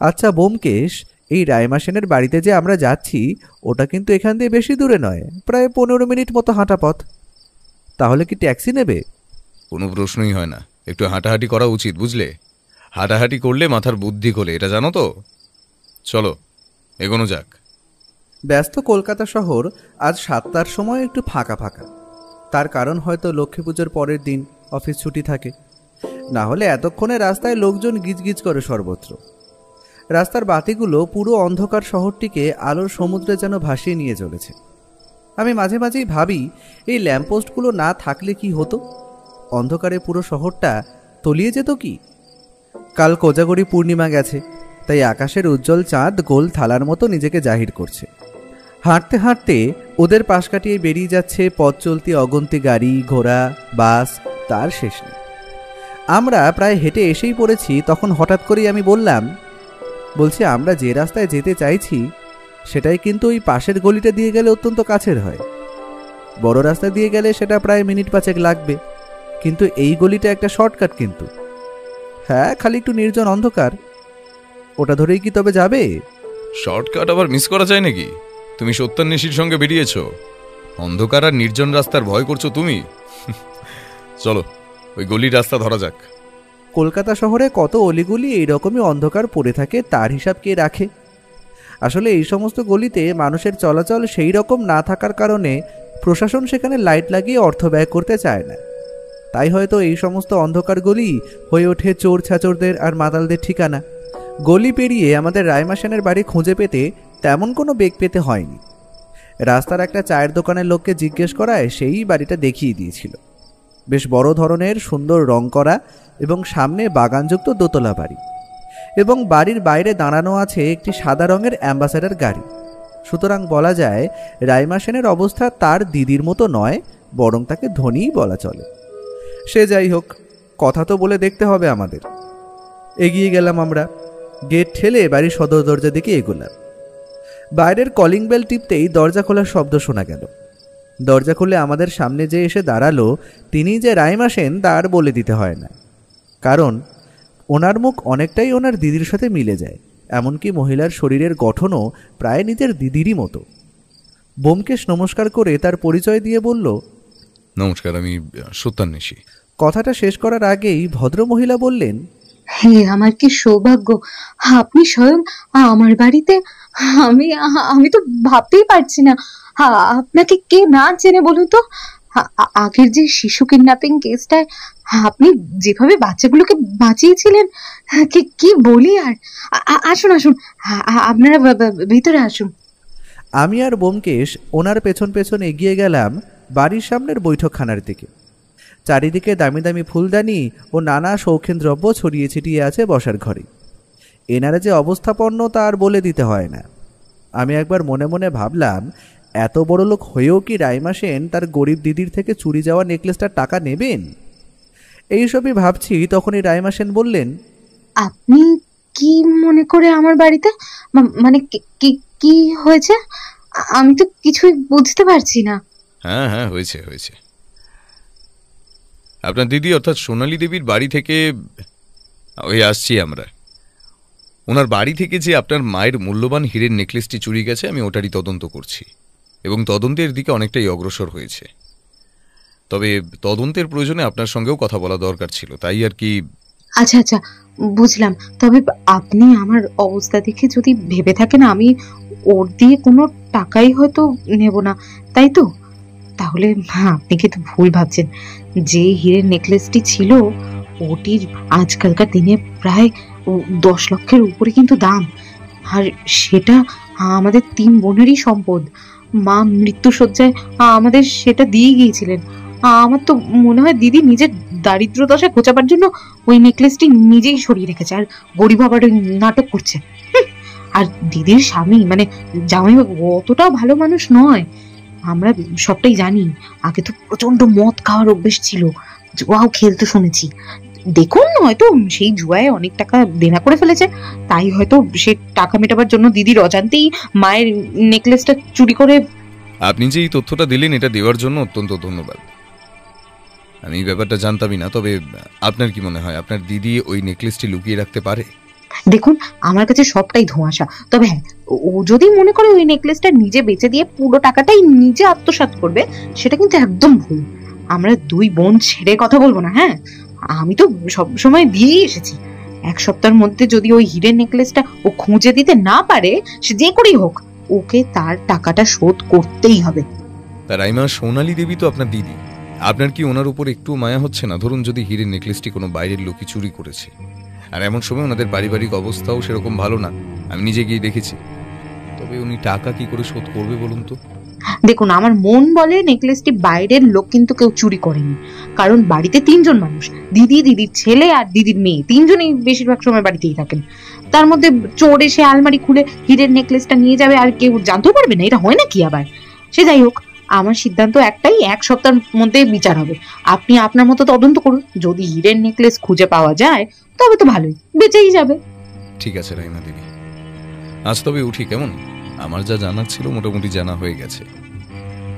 আচ্ছা ব্যোমকেশ, এই রাইমা সেনের বাড়িতে যে আমরা যাচ্ছি ওটা কিন্তু এখান দিয়ে বেশি দূরে নয়, প্রায় 15 মিনিট মতো হাঁটা পথ। তাহলে কি ট্যাক্সি নেবে? কোনো প্রশ্নই হয় না, একটু হাঁটাহাঁটি করা উচিত, বুঝলে? হাঁটাহাঁটি করলে মাথার বুদ্ধি খোলে, এটা জানো তো। চলো এগোনো যাক। ব্যস্ত কলকাতা শহর আজ 7টার সময় একটু ফাঁকা ফাঁকা। তার কারণ হয়তো লক্ষ্মী পুজোর পরের দিন অফিস ছুটি থাকে, না হলে এতক্ষণে রাস্তায় লোকজন গিজগিজ করে সর্বত্র। রাস্তার বাতিগুলো পুরো অন্ধকার শহরটিকে আলোর সমুদ্রে যেন ভাসিয়ে নিয়ে চলেছে। আমি মাঝে মাঝেই ভাবি এই ল্যাম্পপোস্টগুলো না থাকলে কি হতো, অন্ধকারে পুরো শহরটা তলিয়ে যেত কি। কাল কোজাগরি পূর্ণিমা গেছে, তাই আকাশের উজ্জ্বল চাঁদ গোল থালার মতো নিজেকে জাহির করছে। হাঁটতে হাঁটতে ওদের পাশ কাটিয়ে বেরিয়ে যাচ্ছে পথ চলতি অগন্তি গাড়ি, ঘোড়া, বাস, তার শেষ নেই। আমরা প্রায় হেঁটে এসেই পড়েছি, তখন হঠাৎ করেই আমি বলছি আমরা যে রাস্তায় যেতে চাইছি সেটাই কিন্তু ওই পাশের গলিটা দিয়ে গেলে অত্যন্ত কাছের হয়। বড় রাস্তা দিয়ে গেলে সেটা প্রায় মিনিট 5 লাগবে, কিন্তু এই গলিটা একটা শর্টকাট। কিন্তু হ্যাঁ, খালি একটু নির্জন অন্ধকার, ওটা ধরেই কি তবে যাবে? শর্টকাট আবার মিস করা যায় নাকি? তুমি সত্যান্বেষীর সঙ্গে বেরিয়েছ, অন্ধকার আর নির্জন রাস্তার ভয় করছো তুমি? চলো ওই গলির রাস্তা ধরা যাক। কলকাতা শহরে কত অলিগুলি এইরকমই অন্ধকার পড়ে থাকে, তার হিসাব কে রাখে? আসলে এই সমস্ত গলিতে মানুষের চলাচল সেই রকম না থাকার কারণে প্রশাসন সেখানে লাইট লাগিয়ে অর্থ ব্যয় করতে চায় না। তাই হয়তো এই সমস্ত অন্ধকার গলি হয়ে ওঠে চোর ছাচরদের আর মাতালদের ঠিকানা। গলি পেরিয়ে আমাদের রাইমা সেনের বাড়ি খুঁজে পেতে তেমন কোনো বেগ পেতে হয়নি। রাস্তার একটা চায়ের দোকানের লোককে জিজ্ঞেস করায় সেই বাড়িটা দেখিয়ে দিয়েছিল। বেশ বড় ধরনের সুন্দর রং করা এবং সামনে বাগানযুক্ত দোতলা বাড়ি, এবং বাড়ির বাইরে দাঁড়ানো আছে একটি সাদা রঙের অ্যাম্বাসেডর গাড়ি। সুতরাং বলা যায় রাইমা সেনের অবস্থা তার দিদির মতো নয়, বরং তাকে ধনীই বলা চলে। সে যাই হোক, কথা তো বলে দেখতে হবে আমাদের। এগিয়ে গেলাম আমরা, গেট ঠেলে বাড়ির সদর দরজা দিকে এগোলাম। বাইরের কলিং বেল টিপতেই দরজা খোলার শব্দ শোনা গেল। দরজা খুলে আমাদের সামনে যে এসে দাঁড়ালো তিনি যে রাইমা সেন তার বলে দিতে হয় না, কারণ ওনার মুখ অনেকটাই ওনার দিদির সাথে মিলে যায়, এমনকি মহিলার শরীরের গঠনও প্রায় নিজের দিদিরই মতো। ব্যোমকেশ নমস্কার করে তার পরিচয় দিয়ে বলল, নমস্কার, আমি সত্যান্বেষী। কথাটা শেষ করার আগেই ভদ্রমহিলা বললেন, হে আমার কি সৌভাগ্য, আপনি স্বয়ং আমার বাড়িতে। আমি আমি তো ভাবতেই পারছি না আপনাকে কে না চেনে বলুন তো। আগের যে শিশু কিডন্যাপিং কেসটায় আপনি যেভাবে বাচ্চাগুলোকে বাঁচিয়েছিলেন, কি বলি আর। আসুন আসুন, আপনারা ভিতরে আসুন। আমি আর ব্যোমকেশ ওনার পেছন পেছন এগিয়ে গেলাম বাড়ির সামনের বৈঠকখানার দিকে। চারিদিকে দামি দামি ফুলদানি ও নানা শৌখিন দ্রব্য ছড়িয়ে ছিটিয়ে আছে বসার ঘরে। এনারা যে অবস্থাপন্ন তা আর বলে দিতে হয় না। আমি একবার মনে মনে ভাবলাম, এত বড় লোক হয়েও কি রাইমা সেন তার গরিব দিদির থেকে চুরি যাওয়া নেকলেসটার টাকা নেবেন? এইসবই ভাবছি, তখনই রাইমা সেন বললেন, আপনি কি মনে করে আমার বাড়িতে, মানে কি হয়েছে? আমি তো কিছুই বুঝতে পারছি না। হ্যাঁ হ্যাঁ, হয়েছে হয়েছে। আপনার দিদি অর্থাৎ সোনালী দেবীর বাড়ি থেকে ওই আসছি আমরা। ওনার বাড়ি থেকে যে আপনার মায়ের মূল্যবান হীরের নেকলেসটি চুরি গেছে, আমি ওটারই তদন্ত করছি এবং তদন্তের দিকে অনেকটাই অগ্রসর হয়েছে। তবে তদন্তের প্রয়োজনে আপনার সঙ্গেও কথা বলা দরকার ছিল, তাই আর কি। আচ্ছা আচ্ছা, বুঝলাম। তবে আপনি আমার অবস্থা দেখে যদি ভেবে থাকেন আমি ওর দিয়ে কোনো টাকাই হয়তো নেব না, তাই তো? তাহলে আপনি কিন্তু ভুল ভাবছেন। যে হীরের নেকলেসটি ছিল ওটির আজকালকার দিনে প্রায় 10 লক্ষের উপরে কিন্তু দাম। আর সেটা আমাদের 3 বোনেরই সম্পদ। মা মৃত্যুশয্যায় আমাদের সেটা দিয়ে গিয়েছিলেন। আমার তো মনে হয় দিদি নিজের দারিদ্র দশা ঘোচাবার জন্য ওই নেকলেসটি নিজেই সরিয়ে রেখেছে আর গরিব আবার ওই নাটক করছে। আর দিদির স্বামী মানে জামাইবাবু অতটাও ভালো মানুষ নয়, আমরা সবটাই জানি। আগে তো প্রচন্ড মদ খাওয়ার অভ্যেস ছিল, জুয়াও খেলতে শুনেছি। দেখুন, হয়তো সেই জুয়ায় অনেক টাকা দেনা করে ফেলেছে, তাই হয়তো সে টাকা মেটাবার জন্য দিদির অজান্তেই মায়ের নেকলেসটা চুরি করে। আপনি যে এই তথ্যটা দিলেন এটা দেওয়ার জন্য অত্যন্ত ধন্যবাদ। আমি এই ব্যাপারটা জানতামই না। তবে আপনার কি মনে হয় আপনার দিদি ওই নেকলেসটি লুকিয়ে রাখতে পারে? দেখুন, আমার কাছে সবটাই ধোঁয়াশা। তবে হ্যাঁ, ও যদি মনে করে ওই নেকলেসটা নিজে বেচে দিয়ে পুরো টাকাটাই নিজে আত্মসাৎ করবে, সেটা কিন্তু একদম ভুল। আমরা 2 বোন ছেড়ে কথা বলবো না। হ্যাঁ, আমি তো সব সময় দিয়েই এসেছি। 1 সপ্তাহের মধ্যে যদি ওই হীরের নেকলেসটা ও খুঁজে দিতে না পারে, সে যে করেই হোক ওকে তার টাকাটা শোধ করতেই হবে। তা রাইমা, সোনালী দেবী তো আপনার দিদি, আপনার কি ওনার উপর একটু মায়া হচ্ছে না? ধরুন যদি হীরের নেকলেসটি কোনো বাইরের লোকই চুরি করেছে, আর এমন সময় ওনাদের পারিবারিক অবস্থাও সেরকম ভালো না, আমি নিজে গিয়ে দেখেছি, তবে উনি টাকা কি করে শোধ করবে বলুন তো? দেখুন, আমার মন বলে নেকলেসটি বাইরের লোক কিন্তু কেউ চুরি করেনি। কারণ বাড়িতে 3 জন মানুষ, দিদি, দিদির ছেলে আর দিদির মেয়ে, 3 জনই বেশিরভাগ সময় বাড়িতেই থাকেন। তার মধ্যে চোর এসে আলমারি খুলে হীরের নেকলেসটা নিয়ে যাবে আর কেউ জানতেও পারবে না? এটা হয় না কি আবার? সে যাই হোক, আমার সিদ্ধান্ত একটাই, 1 সপ্তাহের মধ্যে বিচার হবে। আপনি আপনার মতো তদন্ত করুন। যদি হীরের নেকলেস খুঁজে পাওয়া যায় তবে তো ভালোই, বেঁচেই যাবে। ঠিক আছে রাইমা দেবী, আজ তবে উঠি কেমন? আমার যা জানার ছিল মোটামুটি জানা হয়ে গেছে।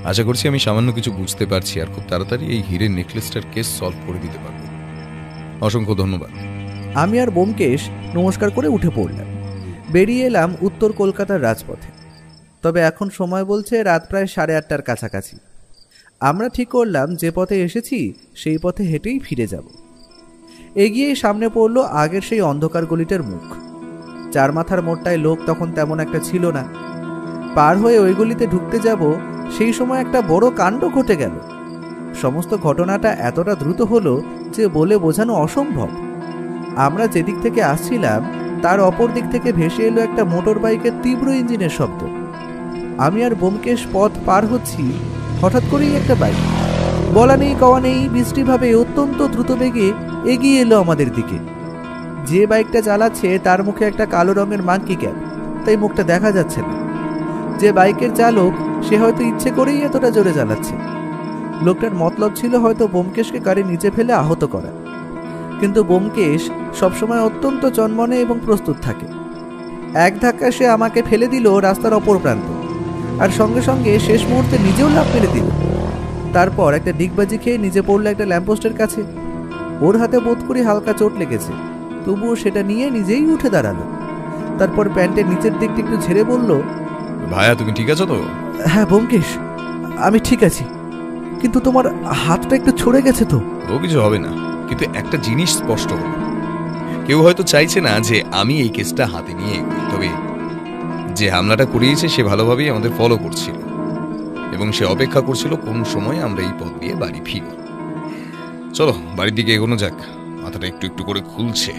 আশা করছি আমি সামান্য কিছু বুঝতে পারছি আর খুব তাড়াতাড়ি এই হীরের নেকলেসটার কেস সলভ করে দিতে পারবো। অসংখ্য ধন্যবাদ। আমি আর ব্যোমকেশ নমস্কার করে উঠে পড়লাম। বেরিয়ে এলাম উত্তর কলকাতার রাজপথে। তবে এখন সময় বলছে রাত প্রায় 8:30টার কাছাকাছি। আমরা ঠিক করলাম যে পথে এসেছি সেই পথে হেঁটেই ফিরে যাব। এগিয়েই সামনে পড়ল আগের সেই অন্ধকার গলিটার মুখ। 4 মাথার মোড়টায় লোক তখন তেমন একটা ছিল না। পার হয়ে ওই গলিতে ঢুকতে যাব সেই সময় একটা বড় কাণ্ড ঘটে গেল। সমস্ত ঘটনাটা এতটা দ্রুত হলো যে বলে বোঝানো অসম্ভব। আমরা যেদিক থেকে আসছিলাম তার অপর দিক থেকে ভেসে এলো একটা মোটর বাইকের তীব্র ইঞ্জিনের শব্দ। আমি আর ব্যোমকেশ পথ পার হচ্ছি, হঠাৎ করেই একটা বাইক বলা নেই কওয়া নেই বৃষ্টিভাবে অত্যন্ত দ্রুত বেগে এগিয়ে এলো আমাদের দিকে। যে বাইকটা চালাচ্ছে তার মুখে একটা কালো রঙের মাঙ্কি ক্যাপ, তাই মুখটা দেখা যাচ্ছে না। যে বাইকের চালক সে হয়তো ইচ্ছে করেই এতটা জোরে চালাচ্ছে। লোকটার মতলব ছিল হয়তো ব্যোমকেশকে গাড়ি নিচে ফেলে আহত করা, কিন্তু ব্যোমকেশ সবসময় অত্যন্ত চনমনে এবং প্রস্তুত থাকে। এক ধাক্কা সে আমাকে ফেলে দিল রাস্তার অপর প্রান্ত, আর সঙ্গে সঙ্গে শেষ মুহূর্তে নিজেও লাফ মেরে দিল। তারপর একটা ডিগবাজি খেয়ে নিজে পড়লো একটা ল্যাম্পপোস্টের কাছে। ওর হাতে বোধ করি হালকা চোট লেগেছে, তবুও সেটা নিয়ে নিজেই উঠে দাঁড়ালো। তারপর প্যান্টের নিচের দিকটা একটু ঝেড়ে বলল, ভাইয়া তুমি ঠিক আছো তো? হ্যাঁ ব্যোমকেশ, আমি ঠিক আছি, কিন্তু তোমার হাতটা একটু ছড়ে গেছে তো? ও কিছু হবে না, কিন্তু একটা জিনিস স্পষ্ট হলো, কেউ হয়তো চাইছে না যে আমি এই কেসটা হাতে নিয়ে এগোই। তবে যে হামলাটা করিয়েছে সে ভালোভাবেই আমাদের ফলো করছিল এবং সে অপেক্ষা করছিল কোন সময় আমরা এই পথ দিয়ে বাড়ি ফিরি। চলো বাড়ির দিকে এগোনো যাক, মাথাটা একটু একটু করে খুলছে।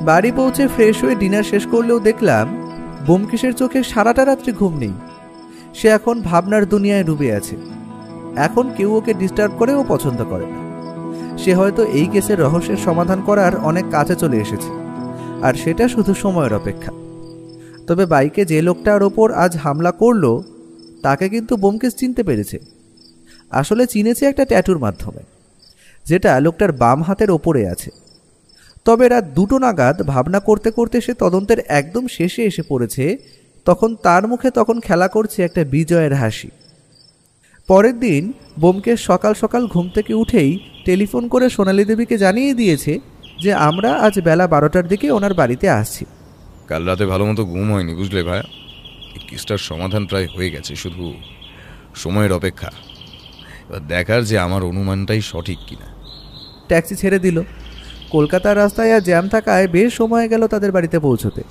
বাড়ি পৌঁছে ফ্রেশ হয়ে ডিনার শেষ করলেও দেখলাম ব্যোমকেশের চোখে সারাটা রাত্রি ঘুম নেই। সে এখন ভাবনার দুনিয়ায় ডুবে আছে। এখন কেউ ওকে ডিস্টার্ব করে ও পছন্দ করে না। সে হয়তো এই কেসের রহস্যের সমাধান করার অনেক কাছে চলে এসেছে, আর সেটা শুধু সময়ের অপেক্ষা। তবে বাইকে যে লোকটার ওপর আজ হামলা করলো তাকে কিন্তু ব্যোমকেশ চিনতে পেরেছে। আসলে চিনেছে একটা ট্যাটুর মাধ্যমে, যেটা লোকটার বাম হাতের ওপরে আছে। তবে রাত 2টো নাগাদ ভাবনা করতে করতে সে তদন্তের একদম শেষে এসে পড়েছে। তখন তার মুখে তখন খেলা করছে একটা বিজয়ের হাসি। পরের দিন ব্যোমকেশ সকাল সকাল ঘুম থেকে উঠেই টেলিফোন করে সোনালী দেবীকে জানিয়ে দিয়েছে যে আমরা আজ বেলা 12টার দিকে ওনার বাড়িতে আসছি। কাল রাতে ভালো মতো ঘুম হয়নি বুঝলে ভাইয়া। এই কেসটার সমাধান প্রায় হয়ে গেছে, শুধু সময়ের অপেক্ষা। এবার দেখার যে আমার অনুমানটাই সঠিক কিনা। ট্যাক্সি ছেড়ে দিল। কলকাতার রাস্তায় আর জ্যাম থাকায় বেশ সময় গেল তাদের বাড়িতে পৌঁছতে।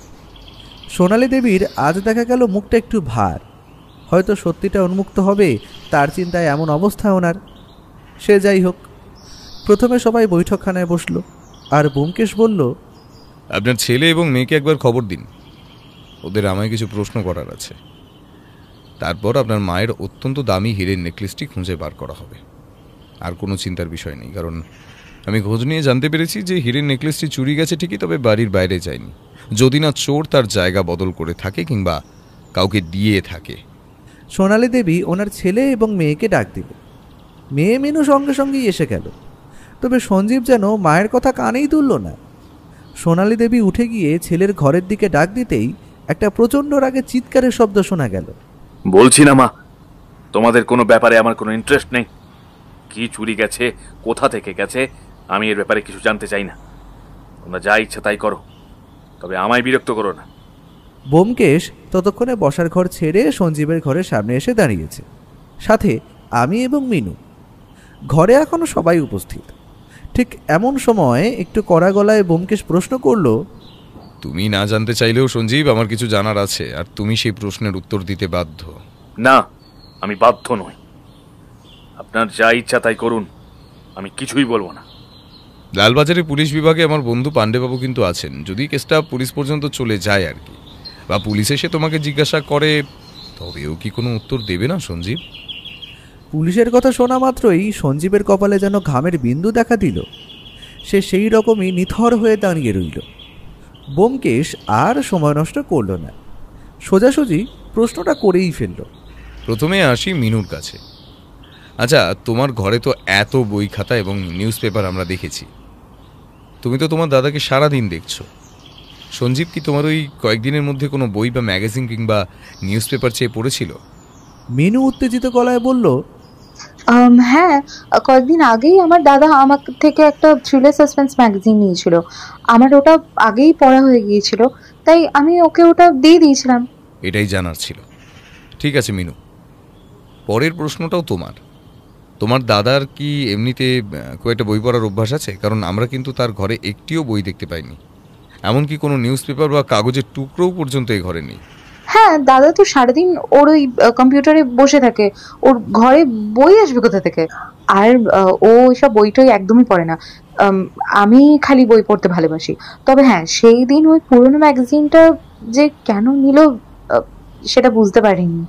সোনালী দেবীর আজ দেখা গেল মুখটা একটু ভার। হয়তো সত্যিটা উন্মুক্ত হবে তার চিন্তায় এমন অবস্থা ওনার। সে যাই হোক, প্রথমে সবাই বৈঠকখানায় বসল, আর ব্যোমকেশ বলল, আপনার ছেলে এবং মেয়েকে একবার খবর দিন, ওদের আমায় কিছু প্রশ্ন করার আছে। তারপর আপনার মায়ের অত্যন্ত দামি হীরের নেকলেসটি খুঁজে বার করা হবে। আর কোনো চিন্তার বিষয় নেই, কারণ আমি খোঁজ নিয়ে জানতে পেরেছি যে হীরের নেকলেসটি চুরি গেছে ঠিকই, তবে বাড়ির বাইরে যায়নি, যদি না চোর তার জায়গা বদল করে থাকে কিংবা কাউকে দিয়ে থাকে। সোনালী দেবী ওনার ছেলে এবং মেয়েকে ডাক দিল। মেয়ে মিনু সঙ্গে সঙ্গেই এসে গেল, তবে সঞ্জীব যেন মায়ের কথা কানেই তুলল না। সোনালী দেবী উঠে গিয়ে ছেলের ঘরের দিকে ডাক দিতেই একটা প্রচণ্ড রাগে চিৎকারের শব্দ শোনা গেল। বলছি না মা, তোমাদের কোনো ব্যাপারে আমার কোনো ইন্টারেস্ট নেই। কি চুরি গেছে, কোথা থেকে গেছে, আমি এর ব্যাপারে কিছু জানতে চাই না। তোমরা যা ইচ্ছা তাই করো, তবে আমায় বিরক্ত করো না। ব্যোমকেশ ততক্ষণে বসার ঘর ছেড়ে সঞ্জীবের ঘরের সামনে এসে দাঁড়িয়েছে, সাথে আমি এবং মিনু। ঘরে এখনো সবাই উপস্থিত। ঠিক এমন সময় একটু কড়া গলায় ব্যোমকেশ প্রশ্ন করল, তুমি না জানতে চাইলেও সঞ্জীব, আমার কিছু জানার আছে, আর তুমি সেই প্রশ্নের উত্তর দিতে বাধ্য। না, আমি বাধ্য নই। আপনার যা ইচ্ছা তাই করুন, আমি কিছুই বলবো না। লালবাজারের পুলিশ বিভাগে আমার বন্ধু পাণ্ডেবাবু কিন্তু আছেন। যদি কেসটা পুলিশ পর্যন্ত চলে যায় আর কি, বা পুলিশ এসে তোমাকে জিজ্ঞাসা করে, তবেও কি কোনো উত্তর দেবে না সঞ্জীব? পুলিশের কথা শোনা মাত্রই সঞ্জীবের কপালে যেন ঘামের বিন্দু দেখা দিল। সে সেই রকমই নিথর হয়ে দাঁড়িয়ে রইল। ব্যোমকেশ আর সময় নষ্ট করল না, সোজাসুজি প্রশ্নটা করেই ফেলল। প্রথমে আসি মিনুর কাছে। আচ্ছা, তোমার ঘরে তো এত বই খাতা এবং নিউজ পেপার আমরা দেখেছি, তুমি তো তোমার দাদাকে সারাদিন দেখছো। সঞ্জীব কি তোমার ওই কয়েকদিনের মধ্যে কোনো বই বা ম্যাগাজিন কিংবা নিউজ পেপার চেয়ে পড়েছিল? মিনু উত্তেজিত গলায় বলল, হ্যাঁ, কয়েকদিন আগেই আমার দাদা আমার থেকে একটা থ্রিলার সাসপেন্স ম্যাগাজিন নিয়েছিল। আমার ওটা আগেই পড়া হয়ে গিয়েছিল, তাই আমি ওকে ওটা দিয়ে দিয়েছিলাম। এটাই জানার ছিল। ঠিক আছে মিনু, পরের প্রশ্নটাও তোমার। তোমার দাদার কি এমনিতে কয়েকটা বই পড়ার অভ্যাস আছে? কারণ আমরা কিন্তু তার ঘরে একটিও বই দেখতে পাইনি, এমনকি কোনো নিউজ পেপার বা কাগজের টুকরোও পর্যন্ত এই ঘরে নেই। হ্যাঁ, দাদা তো সারাদিন ওর ওই কম্পিউটারে বসে থাকে, ওর ঘরে বই আসবে কোথা থেকে? আর ও ওইসব বইটই একদমই পড়ে না। আমি খালি বই পড়তে ভালোবাসি। তবে হ্যাঁ, সেই দিন ওই পুরোনো ম্যাগাজিনটা যে কেন নিল সেটা বুঝতে পারিনি।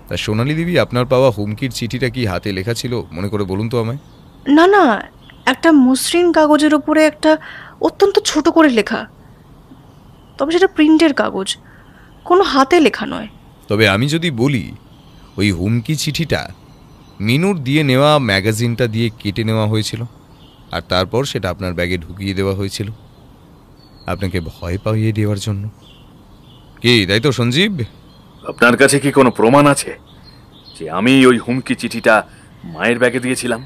তা সোনালী দেবী, আপনার পাওয়া হুমকির চিঠিটা কি হাতে লেখা ছিল? মনে করে বলুন তো আমায়। না না, একটা মসৃণ কাগজের ওপরে একটা অত্যন্ত ছোট করে লেখা, তবে সেটা প্রিন্টের কাগজ, কোনো হাতে লেখা নয়। তবে আমি যদি বলি, ওই হুমকি চিঠিটা মিনুর দিয়ে নেওয়া ম্যাগাজিনটা দিয়ে কেটে নেওয়া হয়েছিল, আর তারপর সেটা আপনার ব্যাগে ঢুকিয়ে দেওয়া হয়েছিল আপনাকে ভয় পাইয়ে দেওয়ার জন্য। কি তাই তো সঞ্জীব? আপনার কাছে কি কোনো প্রমাণ আছে যে আমি ওই হুমকি চিঠিটা মায়ের ব্যাগে দিয়েছিলাম?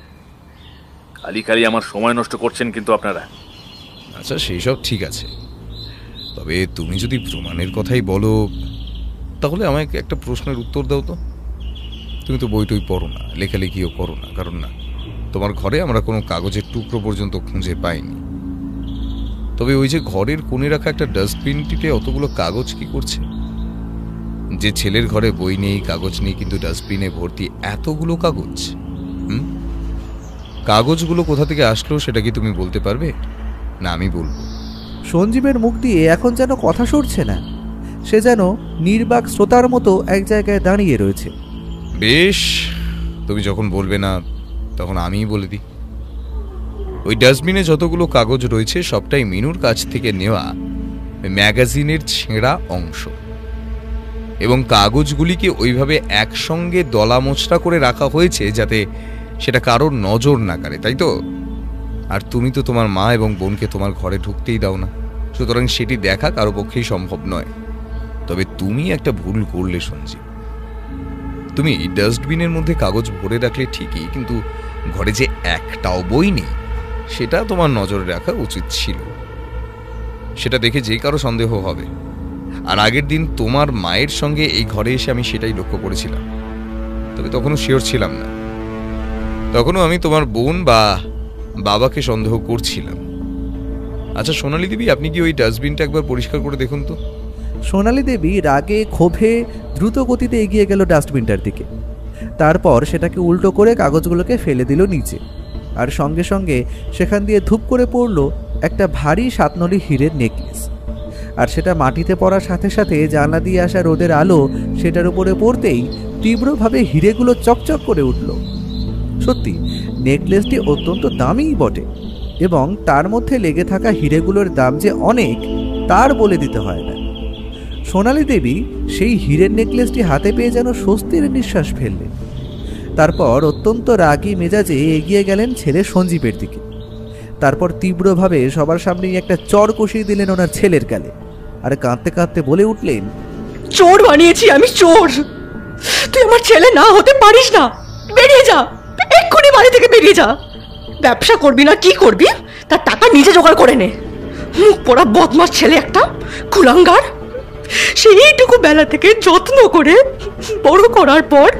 খালি খালি আমার সময় নষ্ট করছেন কিন্তু আপনারা। আচ্ছা, সেই সব ঠিক আছে, তবে তুমি যদি প্রমাণের কথাই বলো, তাহলে আমায় একটা প্রশ্নের উত্তর দাও তো। তুমি তো বই টই পড়ো না, লেখালেখিও করো না, কারণ না তোমার ঘরে আমরা কোনো কাগজের টুকরো পর্যন্ত খুঁজে পাইনি। তবে ওই যে ঘরের কোণে রাখা একটা ডাস্টবিনটিতে অতগুলো কাগজ কি করছে? যে ছেলের ঘরে বই নেই, কাগজ নেই, কিন্তু ডাস্টবিনে ভর্তি এতগুলো কাগজ। কাগজগুলো কোথা থেকে আসলো সেটা কি তুমি বলতে পারবে? না আমি বলবো? সঞ্জীবের মুখ দিয়ে এখন যেন কথা সরছে না, সে যেন নির্বাক শ্রোতার মতো এক জায়গায় দাঁড়িয়ে রয়েছে। বেশ, তুমি যখন বলবে না, তখন আমিই বলে দিই। ওই ডাস্টবিনে যতগুলো কাগজ রয়েছে সবটাই মিনুর কাছ থেকে নেওয়া ম্যাগাজিনের ছেঁড়া অংশ, এবং কাগজগুলিকে ওইভাবে একসঙ্গে দলা মোচড়া করে রাখা হয়েছে যাতে সেটা কারোর নজর না কাড়ে, তাই তো? আর তুমি তো তোমার মা এবং বোনকে তোমার ঘরে ঢুকতেই দাও না, সুতরাং সেটি দেখা কারো পক্ষেই সম্ভব নয়। তবে তুমি একটা ভুল করলে সঞ্জীব। তুমি ডাস্টবিনের মধ্যে কাগজ ভরে রাখলে ঠিকই, কিন্তু ঘরে যে একটাও বই নেই সেটা তোমার নজরে রাখা উচিত ছিল। সেটা দেখে যে কারো সন্দেহ হবে। আর আগের দিন তোমার মায়ের সঙ্গে এই ঘরে এসে আমি সেটাই লক্ষ্য করেছিলাম, তবে তখনও শিওর ছিলাম না। তখনও আমি তোমার বোন বা বাবাকে সন্দেহ করছিলাম। আচ্ছা সোনালী দেবী, আপনি কি ওই ডাস্টবিনটা একবার পরিষ্কার করে দেখুন তো। সোনালী দেবী রাগে ক্ষোভে দ্রুত গতিতে এগিয়ে গেল ডাস্টবিনটার দিকে। তারপর সেটাকে উল্টো করে কাগজগুলোকে ফেলে দিল নিচে। আর সঙ্গে সঙ্গে সেখান দিয়ে ধূপ করে পড়ল একটা ভারী সাতনলি হীরের নেকলেস। আর সেটা মাটিতে পড়ার সাথে সাথে জানলা দিয়ে আসা রোদের আলো সেটার উপরে পড়তেই তীব্রভাবে হিরেগুলো চকচক করে উঠল। সত্যি নেকলেসটি অত্যন্ত দামিই বটে, এবং তার মধ্যে লেগে থাকা হিরেগুলোর দাম যে অনেক তার বলে দিতে হয় না। সোনালী দেবী সেই হীরের নেকলেসটি হাতে পেয়ে যেন স্বস্তির নিঃশ্বাস ফেললেন। তারপর অত্যন্ত রাগী মেজাজে এগিয়ে গেলেন ছেলে সঞ্জীবের দিকে। তারপর তীব্রভাবে সবার সামনেই একটা চড় কষিয়ে দিলেন ওনার ছেলের গালে, আর কাঁদতে কাঁদতে বলে উঠলেন, চোর বানিয়েছি আমি, চোর! তুই আমার ছেলে না হতে পারিস না। বেরিয়ে যা, এক্ষুনি বাড়ি থেকে বেরিয়ে যা। ব্যবসা করবি না কি করবি, তার টাকা নিজে জোগাড় করে নে। মুখ পোড়া বদমাস ছেলে একটা, কুলাঙ্গার। সেইটুকু বেলা থেকে যত্ন করে বড় করার পর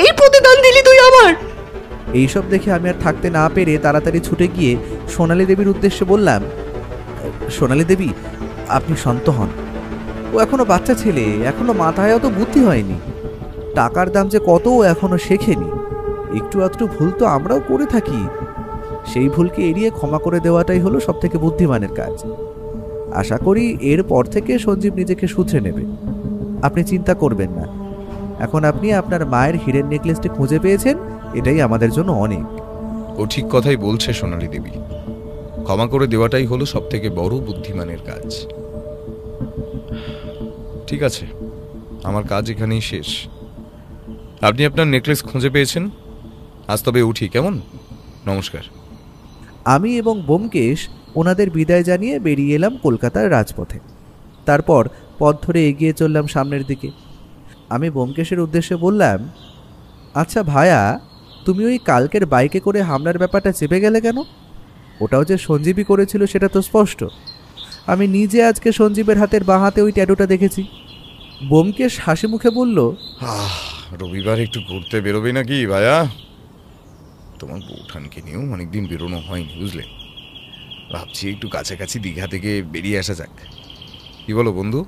এই প্রতিদান দিলি তুই আমার। এইসব দেখে আমি আর থাকতে না পেরে তাড়াতাড়ি ছুটে গিয়ে সোনালী দেবীর উদ্দেশ্যে বললাম, সোনালী দেবী, আপনি শান্ত হন। ও এখনো বাচ্চা ছেলে, এখনো মাথায় অত বুদ্ধি হয়নি। টাকার দাম যে কত ও এখনো শেখেনি। একটু আধটু ভুল তো আমরাও করে থাকি। সেই ভুলকে এড়িয়ে ক্ষমা করে দেওয়াটাই হলো সব থেকে বুদ্ধিমানের কাজ। আশা করি এরপর থেকে সঞ্জীব নিজেকে শুধরে নেবে। আপনি চিন্তা করবেন না। এখন আপনি আপনার মায়ের হীরের নেকলেসটি খুঁজে পেয়েছেন, এটাই আমাদের জন্য অনেক। ও ঠিক কথাই বলছে সোনালী দেবী। ক্ষমা করে দেওয়াটাই হলো সব থেকে বড় বুদ্ধিমানের কাজ। ঠিক আছে, আমার কাজ এখানেই শেষ। আপনি আপনার নেকলেস খুঁজে পেয়েছেন, আজ তবে উঠি, কেমন? নমস্কার। আমি এবং ব্যোমকেশ ওনাদের বিদায় জানিয়ে বেরিয়ে এলাম কলকাতার রাজপথে। তারপর পথ ধরে এগিয়ে চললাম সামনের দিকে। আমি ব্যোমকেশের উদ্দেশ্যে বললাম, আচ্ছা ভায়া, তুমি ওই কালকের বাইকে করে হামলার ব্যাপারটা চেপে গেলে কেন? ওটাও যে সঞ্জীবই করেছিল সেটা তো স্পষ্ট। আমি নিজে আজকে সঞ্জীবের হাতের বাঁ হাতে ওই ট্যাটুটা দেখেছি। ব্যোমকেশ হাসি মুখে বলল, রবিবার একটু ঘুরতে বেরোবে নাকি ভাইয়া? তোমার বউঠানকে নিয়েও অনেকদিন বেরোনো হয়নি, বুঝলে? ভাবছি একটু কাছাকাছি দীঘা থেকে বেরিয়ে আসা যাক। কি বলো বন্ধু?